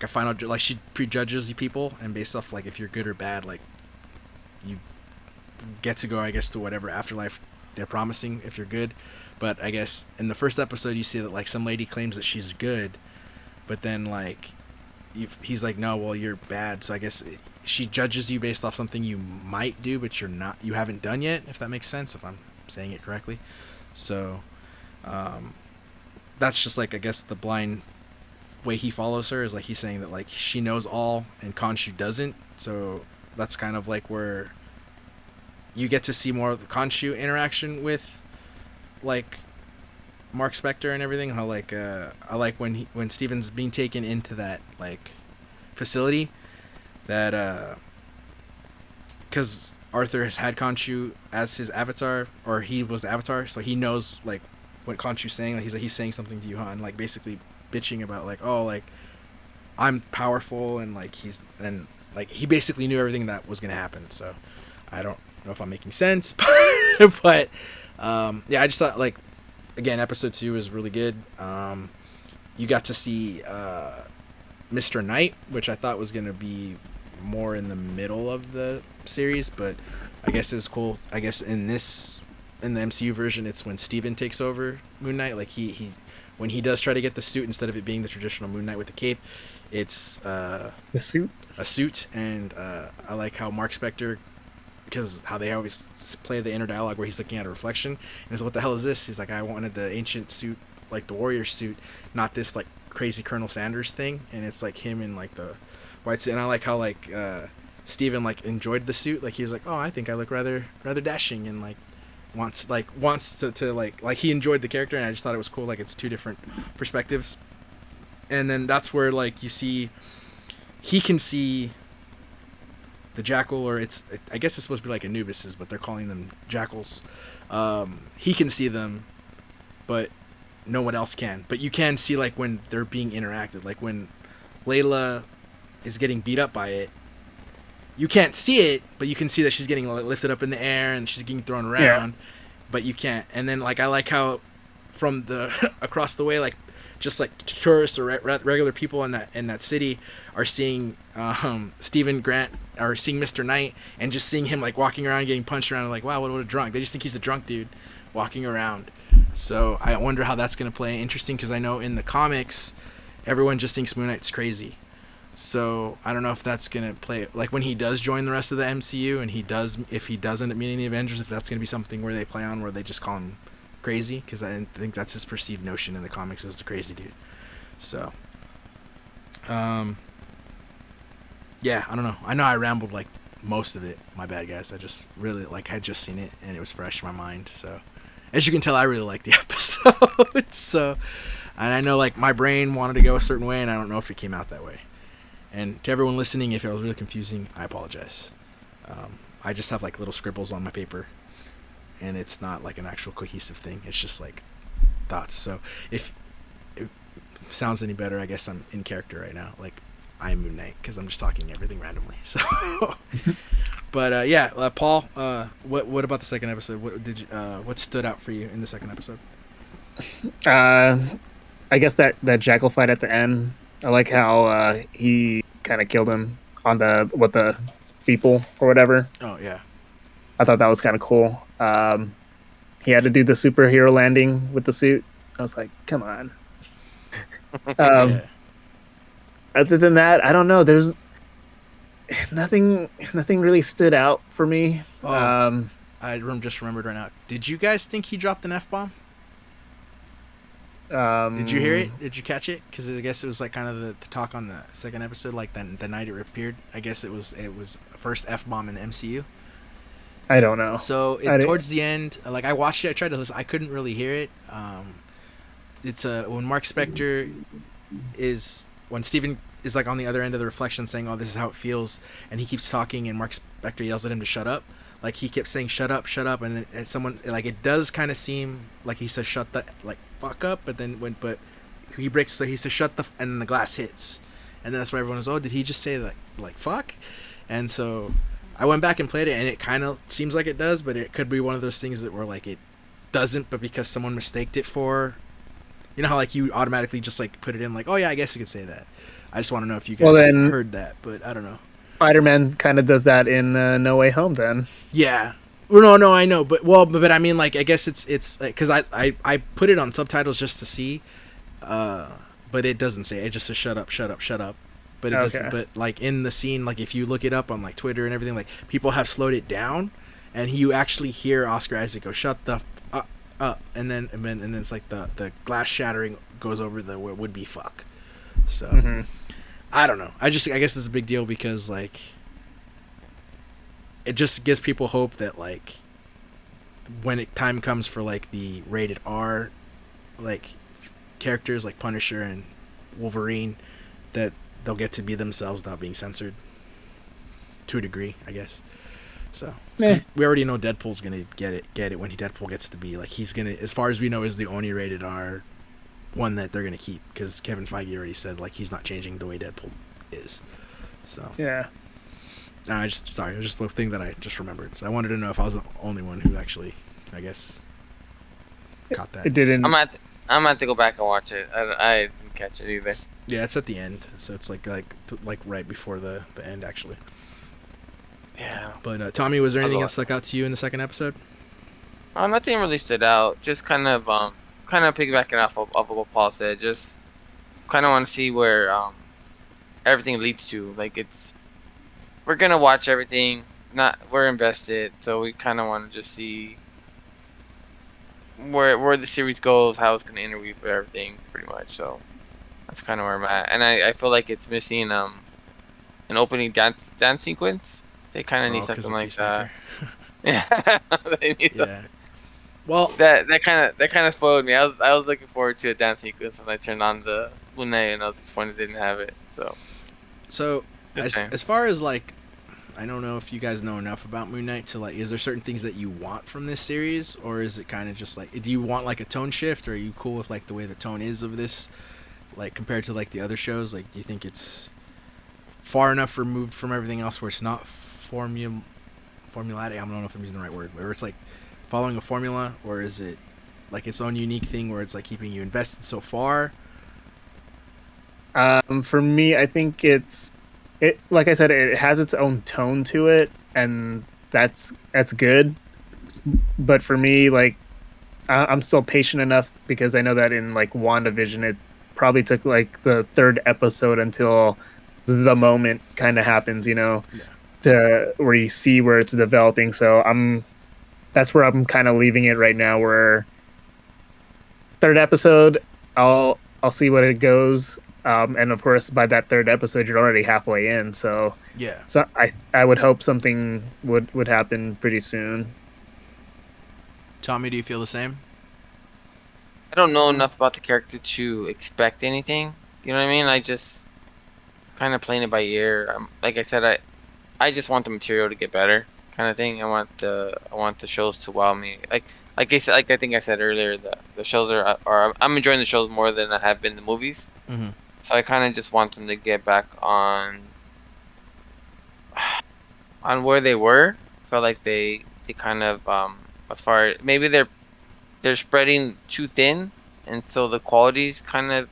final, like she prejudges you people, and based off like if you're good or bad, like you get to go, I guess, to whatever afterlife they're promising if you're good. But I guess in the first episode you see that like some lady claims that she's good, but then like he's like, no, well, you're bad. So I guess she judges you based off something you might do, but you haven't done yet, if that makes sense, if I'm saying it correctly. So that's just like, I guess, the blind way he follows her is like he's saying that like she knows all and Khonshu doesn't. So that's kind of like where you get to see more of the Khonshu interaction with like Mark Spector and everything. How like I like when Steven's being taken into that like facility, that because Arthur has had Khonshu as his avatar, or he was the avatar, so he knows like what Khonshu's saying. Like he's saying something to Yuhan, like basically bitching about like, oh, like I'm powerful, and like he basically knew everything that was gonna happen. So I don't know if I'm making sense, but yeah, I just thought like, again, episode 2 is really good. You got to see Mr. Knight, which I thought was gonna be more in the middle of the series, but I guess it was cool. I guess in the MCU version, it's when Steven takes over Moon Knight. Like he when he does try to get the suit, instead of it being the traditional Moon Knight with the cape, it's The suit. a suit. And I like how Mark Spector, because how they always play the inner dialogue where he's looking at a reflection and he's like, what the hell is this? He's like, I wanted the ancient suit, like the warrior suit, not this like crazy Colonel Sanders thing. And it's like him in like the white suit. And I like how like Steven like enjoyed the suit. Like he was like, oh, I think I look rather dashing, and like wants to like he enjoyed the character. And I just thought it was cool. Like it's two different perspectives. And then that's where like you see he can see the jackal, or I guess it's supposed to be like Anubises, but they're calling them jackals. He can see them, but no one else can. But you can see like when they're being interacted, like when Layla is getting beat up by it. You can't see it, but you can see that she's getting lifted up in the air and she's getting thrown around, but you can't. And then like I like how from the across the way, like just like tourists or regular people in that city are seeing Stephen Grant, or seeing Mr. Knight, and just seeing him like walking around getting punched around, and like, wow, what a drunk. They just think he's a drunk dude walking around. So I wonder how that's going to play. Interesting, because I know in the comics everyone just thinks Moon Knight's crazy. So I don't know if that's going to play, like when he does join the rest of the MCU, and if he does end up meeting the Avengers, if that's going to be something where they play on, where they just call him crazy, because I think that's his perceived notion in the comics, is the crazy dude. So yeah, I don't know. I know I rambled like most of it. My bad, guys. I just really had just seen it and it was fresh in my mind. So as you can tell, I really liked the episode. So, and I know like my brain wanted to go a certain way, and I don't know if it came out that way. And to everyone listening, if it was really confusing, I apologize. I just have like little scribbles on my paper, and it's not like an actual cohesive thing. It's just like thoughts. So if it sounds any better, I guess I'm in character right now. Like I am Moon Knight because I'm just talking everything randomly. So, but Paul, what about the second episode? What stood out for you in the second episode? I guess that Jackal fight at the end. I like how he kind of killed him on the steeple or whatever. Oh yeah. I thought that was kind of cool. He had to do the superhero landing with the suit. I was like, come on. Yeah. Other than that, I don't know. There's nothing really stood out for me. Oh. I just remembered right now. Did you guys think he dropped an F-bomb? Did you hear it? Did you catch it? Because I guess it was like kind of the talk on the second episode, like the night it appeared. I guess it was first F-bomb in the MCU. I don't know. So towards the end, like I watched it, I tried to listen. I couldn't really hear it. It's when Mark Spector when Steven is like on the other end of the reflection saying, "Oh, this is how it feels," and he keeps talking, and Mark Spector yells at him to shut up. Like he kept saying, "Shut up, shut up," and then someone like it does kind of seem like he says, "Shut the like fuck up," but then he breaks, so he says, "Shut the," and then the glass hits, and then that's why everyone was, "Oh, did he just say like fuck?" And so I went back and played it, and it kind of seems like it does, but it could be one of those things that were like it doesn't, but because someone mistaked it for, you know how like you automatically just like put it in like, oh yeah, I guess you could say that. I just want to know if you guys heard that, but I don't know. Spider-Man kind of does that in No Way Home then. Yeah. Well, no, I know, but I mean, like, I guess it's because I put it on subtitles just to see, but it doesn't say it just says shut up, shut up, shut up. But it doesn't. But like in the scene, like if you look it up on like Twitter and everything, like people have slowed it down, and you actually hear Oscar Isaac go shut the up, and then it's like the glass shattering goes over the would be fuck. So I don't know. I guess it's a big deal because like it just gives people hope that like when time comes for like the rated R like characters like Punisher and Wolverine, that they'll get to be themselves without being censored to a degree, I guess. So we already know Deadpool's gonna get it when Deadpool gets to be like, he's gonna, as far as we know, is the only rated R one that they're gonna keep, because Kevin Feige already said like he's not changing the way Deadpool is. So yeah. it was just the thing that I just remembered. So I wanted to know if I was the only one who actually, I guess, caught that. It didn't. I'm gonna have to go back and watch it. I didn't catch it either. Yeah, it's at the end, so it's like right before the end actually. Yeah. But Tommy, was there anything else stuck out to you in the second episode? Nothing really stood out. Just kind of piggybacking off of what Paul said. Just kind of want to see where everything leads to. Like we're gonna watch everything. We're invested, so we kind of want to just see where the series goes, how it's gonna interweave with everything, pretty much. So that's kind of where I'm at, and I feel like it's missing an opening dance sequence. They kind of need something like that. Yeah, they need something. Well, that kind of spoiled me. I was looking forward to a dance sequence, and I turned on the Moon Knight, and I was disappointed they didn't have it. So as far as like, I don't know if you guys know enough about Moon Knight to like, is there certain things that you want from this series, or is it kind of just like, do you want like a tone shift, or are you cool with like the way the tone is of this, like compared to like the other shows? Like, do you think it's far enough removed from everything else where it's not formulatic? I don't know if I'm using the right word, where it's like following a formula, or is it like its own unique thing where it's like keeping you invested so far? For me, I think it like I said, it has its own tone to it, and that's good. But for me, like I'm still patient enough, because I know that in like WandaVision, it probably took like the third episode until the moment kind of happens, to where you see where it's developing. So that's where I'm kind of leaving it right now, where third episode, I'll see what it goes. And of course, by that third episode, you're already halfway in. So yeah. So I would hope something would happen pretty soon. Tommy, do you feel the same? I don't know enough about the character to expect anything. You know what I mean? I just kind of playing it by ear. Like I said, I just want the material to get better, kind of thing. I want the shows to wow me. Like I said, like I think I said earlier, the shows are I'm enjoying the shows more than I have been the movies. Mm-hmm. So I kind of just want them to get back on where they were. Felt like they kind of as far maybe they're spreading too thin, and so the quality's kind of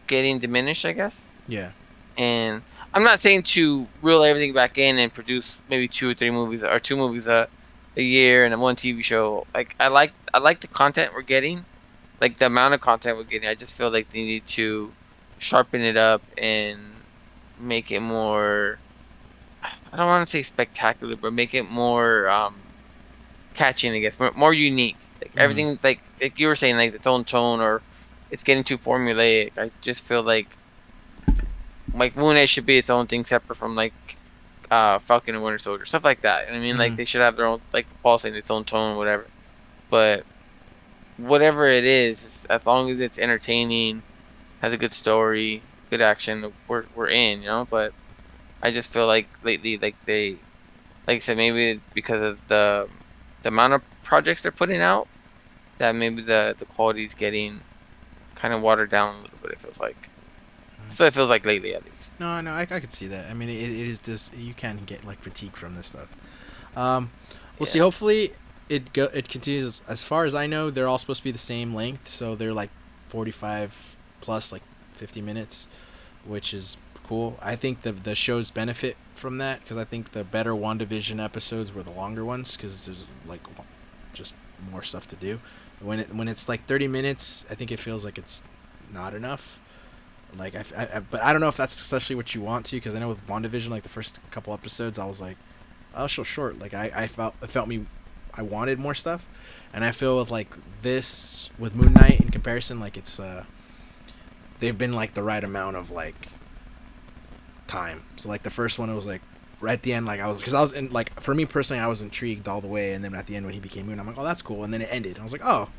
getting diminished, I guess. Yeah. And I'm not saying to reel everything back in and produce maybe 2 or 3 movies or 2 movies a year and 1 TV show. Like I like the content we're getting, like the amount of content we're getting. I just feel like they need to sharpen it up and make it more. I don't want to say spectacular, but make it more catching, I guess, more unique. Like everything, like you were saying, like its own tone, or it's getting too formulaic. I just feel like Moon Knight should be its own thing, separate from like Falcon and Winter Soldier, stuff like that. I mean, like they should have their own, like Paul saying, its own tone, whatever. But whatever it is, as long as it's entertaining, has a good story, good action, we're in, you know. But I just feel like lately, like I said, maybe because of the amount of projects they're putting out, that maybe the quality is getting kind of watered down a little bit. It feels like. So it feels like lately, at least. No, I could see that. I mean, it is just you can get like fatigue from this stuff. We'll see. Hopefully, it continues. As far as I know, they're all supposed to be the same length, so they're like 45 plus, like 50 minutes, which is cool. I think the shows benefit from that because I think the better WandaVision episodes were the longer ones because there's like just more stuff to do. When it's like 30 minutes, I think it feels like it's not enough. Like but I don't know if that's especially what you want to, because I know with WandaVision, like the first couple episodes, I was like, oh, so short. Like I wanted more stuff, and I feel with like this with Moon Knight in comparison, like it's they've been like the right amount of like time. So like the first one, it was like right at the end, like I was in, like, for me personally, I was intrigued all the way, and then at the end when he became Moon, I'm like, oh, that's cool, and then it ended, and I was like, oh,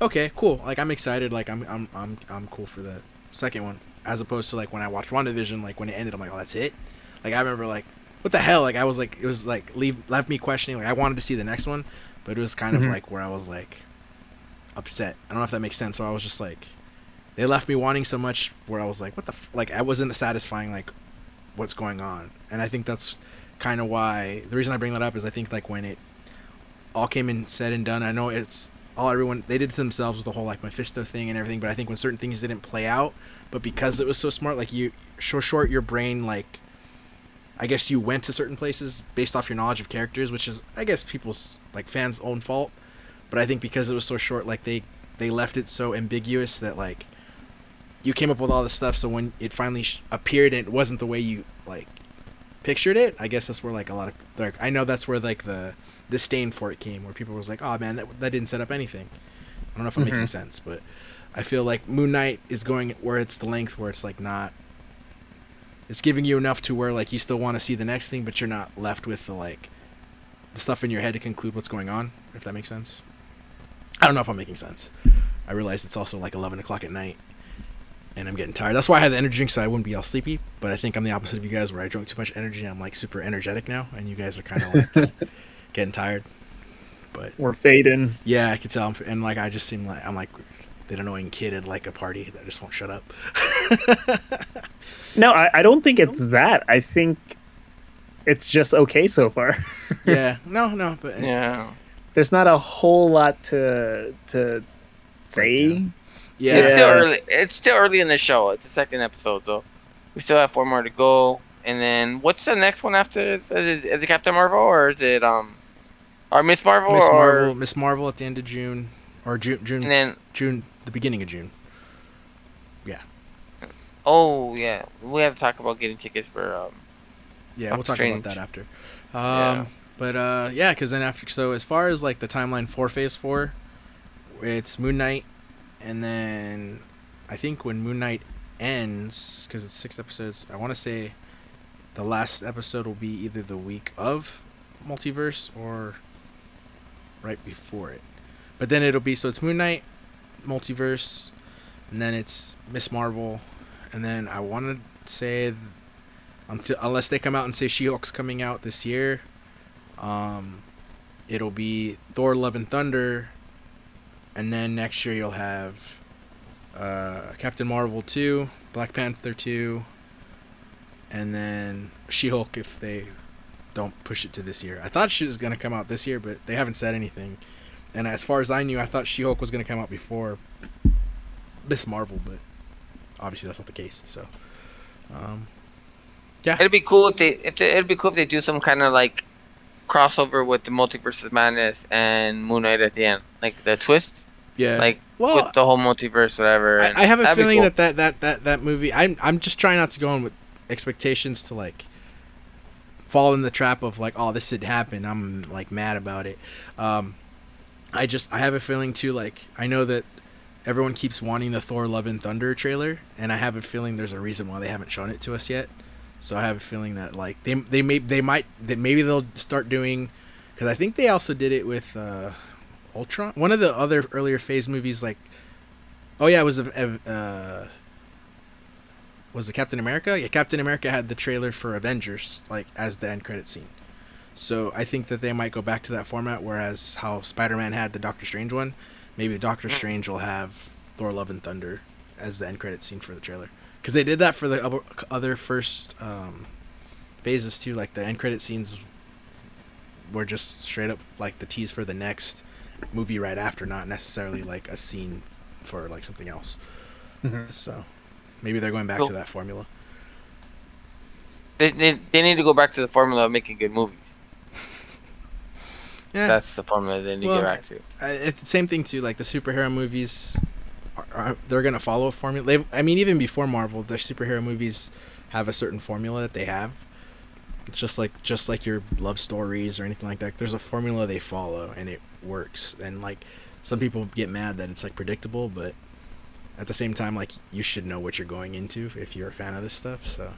okay, cool. Like I'm excited. Like I'm cool for the second one, as opposed to like when I watched WandaVision, like when it ended, I'm like, oh, that's it. Like I remember like, what the hell? Like I was like, it was like left me questioning. Like I wanted to see the next one, but it was kind of like where I was like upset. I don't know if that makes sense. So I was just like, they left me wanting so much where I was like, what the like I wasn't satisfying like what's going on. And I think that's kind of why the reason I bring that up is I think like when it all came in said and done, I know it's all everyone they did to themselves with the whole like Mephisto thing and everything, but I think when certain things didn't play out, but because it was so smart, like you so short, your brain, like I guess you went to certain places based off your knowledge of characters, which is I guess people's like fans' own fault. But I think because it was so short, like they left it so ambiguous that like you came up with all this stuff, so when it finally appeared and it wasn't the way you like pictured it, I guess that's where like a lot of like I know that's where like the disdain for it came, where people was like, oh man, that didn't set up anything. I don't know if I'm making sense, but I feel like Moon Knight is going where it's the length where it's like not, it's giving you enough to where like you still want to see the next thing, but you're not left with the like the stuff in your head to conclude what's going on, if that makes sense. I don't know if I'm making sense. I realize it's also like 11 o'clock at night and I'm getting tired. That's why I had the energy drink, so I wouldn't be all sleepy. But I think I'm the opposite of you guys, where I drank too much energy and I'm like super energetic now, and you guys are kind of like getting tired. But we're fading. Yeah, I can tell. And like I just seem like I'm like that annoying kid at like a party that just won't shut up. No, I don't think it's that. I think it's just okay so far. Yeah, no, but Yeah. There's not a whole lot to say. yeah. It's still early. It's still early in the show. It's the second episode, though. We still have 4 more to go. And then what's the next one after? Is it Captain Marvel, or is it or Miss Marvel? Miss Marvel at the end of June, or June, And then the beginning of June. Yeah. oh yeah, we have to talk about getting tickets for Yeah, Doctor we'll talk Strange. about that after. Yeah. But yeah, because then after, so as far as like the timeline for Phase 4, it's Moon Knight, and then I think when Moon Knight ends, because it's 6 episodes, I want to say the last episode will be either the week of Multiverse or right before it. But then it'll be, so it's Moon Knight, Multiverse, and then it's Miss Marvel, and then I want to say, unless they come out and say She-Hulk's coming out this year, It'll be Thor: Love and Thunder, and then next year you'll have Captain Marvel 2, Black Panther 2, and then She-Hulk if they don't push it to this year. I thought she was going to come out this year, but they haven't said anything. And as far as I knew, I thought She-Hulk was going to come out before Miss Marvel, but obviously that's not the case. So, yeah. It'd be cool if they do some kind of like crossover with the Multiverse of Madness and Moon Knight at the end, like the twist. Yeah. Like well, with the whole multiverse, whatever. And I have a that'd be feeling cool. that movie. I'm just trying not to go in with expectations to like fall in the trap of like, oh, this did happen. I'm like mad about it. I have a feeling too. Like I know that everyone keeps wanting the Thor: Love and Thunder trailer, and I have a feeling there's a reason why they haven't shown it to us yet. So I have a feeling that like maybe they'll start doing, because I think they also did it with Ultron. One of the other earlier Phase movies, like, oh yeah, it was it Captain America? Yeah, Captain America had the trailer for Avengers like as the end credit scene. So I think that they might go back to that format, whereas how Spider-Man had the Doctor Strange one, maybe Doctor Strange will have Thor: Love and Thunder as the end credit scene for the trailer. Because they did that for the other first phases too. Like the end credit scenes were just straight up like the tease for the next movie right after, not necessarily like a scene for like something else. Mm-hmm. So maybe they're going back Cool. to that formula. They need to go back to the formula of making good movies. Yeah, That's the formula they need to get back to. it's the same thing too. Like the superhero movies, they're gonna follow a formula. Even before Marvel, their superhero movies have a certain formula that they have. It's just like your love stories or anything like that. There's a formula they follow, and it works. And like some people get mad that it's like predictable, but at the same time, like you should know what you're going into if you're a fan of this stuff. So.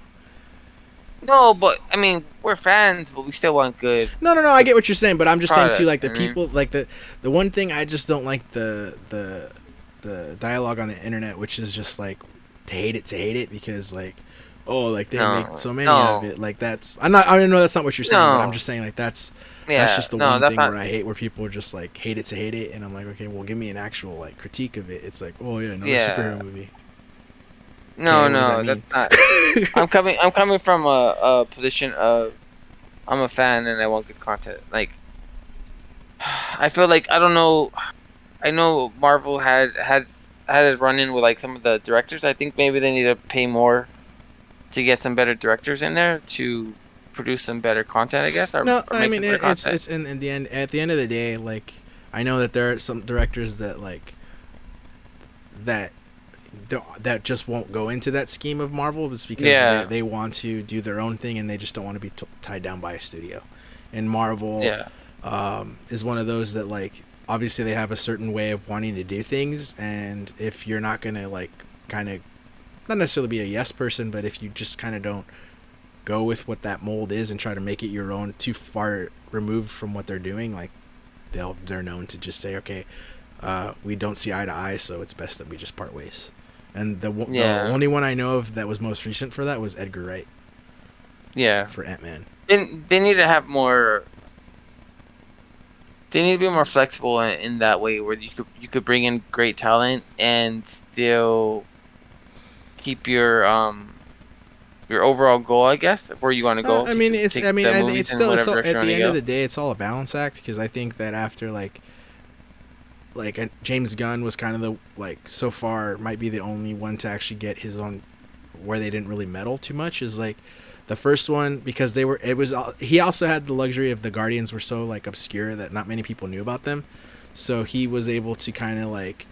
No, but I mean, we're fans, but we still want good. No, I get what you're saying, but I'm just saying too, Product, like the mhm. people, like the one thing I just don't like the dialogue on the internet, which is just like to hate it because like, oh, like they make so many of it, like that's I know that's not what you're saying, but I'm just saying like that's just the one thing where I hate, where people are just like hate it, and I'm like, okay, well, give me an actual like critique of it. It's like, oh yeah, another superhero movie. No, Okay, what does that's that not. I'm coming from a position of I'm a fan and I want good content. Like, I feel like I don't know. I know Marvel had a run in with like some of the directors. I think maybe they need to pay more to get some better directors in there to produce some better content, I guess. Or I make mean, some better it's content. in the end. At the end of the day, like I know that there are some directors that like that just won't go into that scheme of Marvel, just because they want to do their own thing and they just don't want to be tied down by a studio. And Marvel is one of those that like obviously they have a certain way of wanting to do things, and if you're not gonna like kind of not necessarily be a yes person, but if you just kind of don't go with what that mold is and try to make it your own, too far removed from what they're doing, like they're known to just say, okay, we don't see eye to eye, so it's best that we just part ways. And the only one I know of that was most recent for that was Edgar Wright. Yeah. For Ant-Man. They need to have more. They need to be more flexible in that way, where you could bring in great talent and still keep your overall goal, I guess, where you want to go. I mean, it's still at the end of the day, it's all a balance act, because I think that after like James Gunn was kind of the like so far might be the only one to actually get his own, where they didn't really meddle too much, is like the first one, because he also had the luxury of the Guardians were so like obscure that not many people knew about them, so he was able to kind of like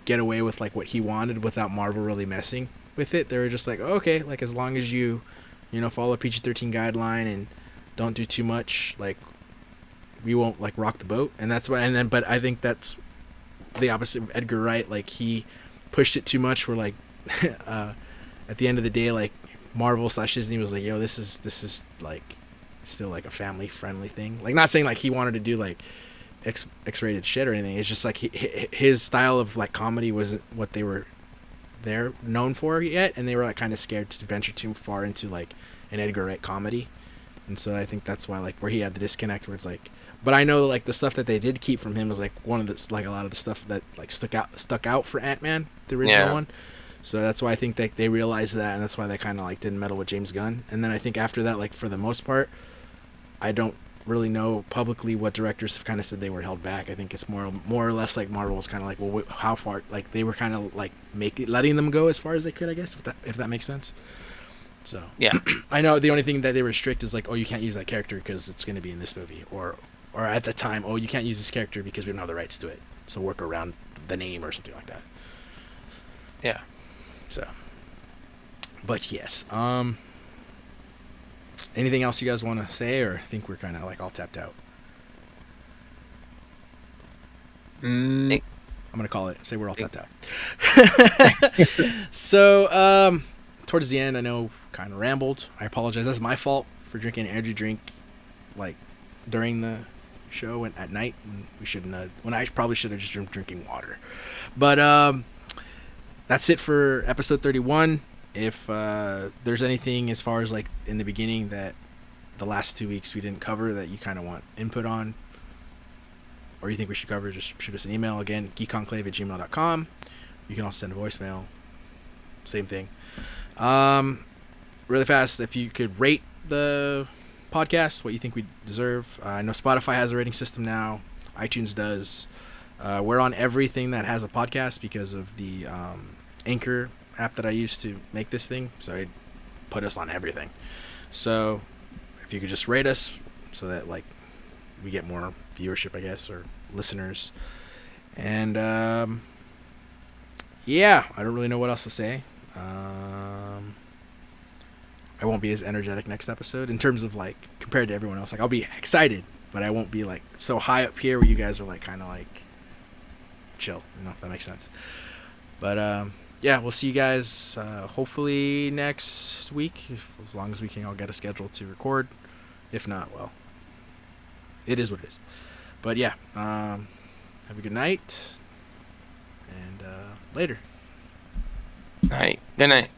get away with like what he wanted without Marvel really messing with it. They were just like, oh, okay, like as long as you follow PG-13 guideline and don't do too much, like we won't like rock the boat. And that's why, but I think that's the opposite of Edgar Wright. Like he pushed it too much, where like at the end of the day, like Marvel / Disney was like, yo, this is like still like a family friendly thing. Like not saying like he wanted to do like X-rated shit or anything. It's just like his style of like comedy wasn't what they're known for yet, and they were like kind of scared to venture too far into like an Edgar Wright comedy. and so I think that's why like where he had the disconnect where it's like. But I know like the stuff that they did keep from him was like one of the like a lot of the stuff that like stuck out for Ant-Man, the original one. So that's why I think that they realized that, and that's why they kind of like didn't meddle with James Gunn. And then I think after that, like for the most part, I don't really know publicly what directors have kind of said they were held back. I think it's more or less like Marvel was kind of like, well, how far? Like they were kind of like letting them go as far as they could, I guess, if that makes sense. So Yeah. I know the only thing that they were strict is like, oh, you can't use that character because it's going to be in this movie, or at the time, oh, you can't use this character because we don't have the rights to it. So work around the name or something like that. Yeah. So, but yes. Anything else you guys want to say, or think we're kind of like all tapped out? I'm gonna call it. Say we're all tapped out. So, towards the end, I know kind of rambled. I apologize. That's my fault for drinking an energy drink, like during the show and at night when we shouldn't. When I probably should have just been drinking water. But that's it for episode 31. If there's anything as far as like in the beginning that the last 2 weeks we didn't cover that you kind of want input on, or you think we should cover, just shoot us an email. Again, geekconclave@gmail.com. You can also send a voicemail. Same thing. Really fast, if you could rate the podcast, what you think we deserve. I know Spotify has a rating system now. iTunes does. We're on everything that has a podcast because of the Anchor app that I used to make this thing, so it put us on everything. So if you could just rate us so that like we get more viewership, I guess, or listeners. And yeah, I don't really know what else to say. I won't be as energetic next episode in terms of like compared to everyone else. Like I'll be excited, but I won't be like so high up here where you guys are like kind of like chill, if that makes sense. But yeah, we'll see you guys hopefully next week, as long as we can all get a schedule to record. If not, well, it is what it is. But yeah, have a good night, and later. All right. Good night.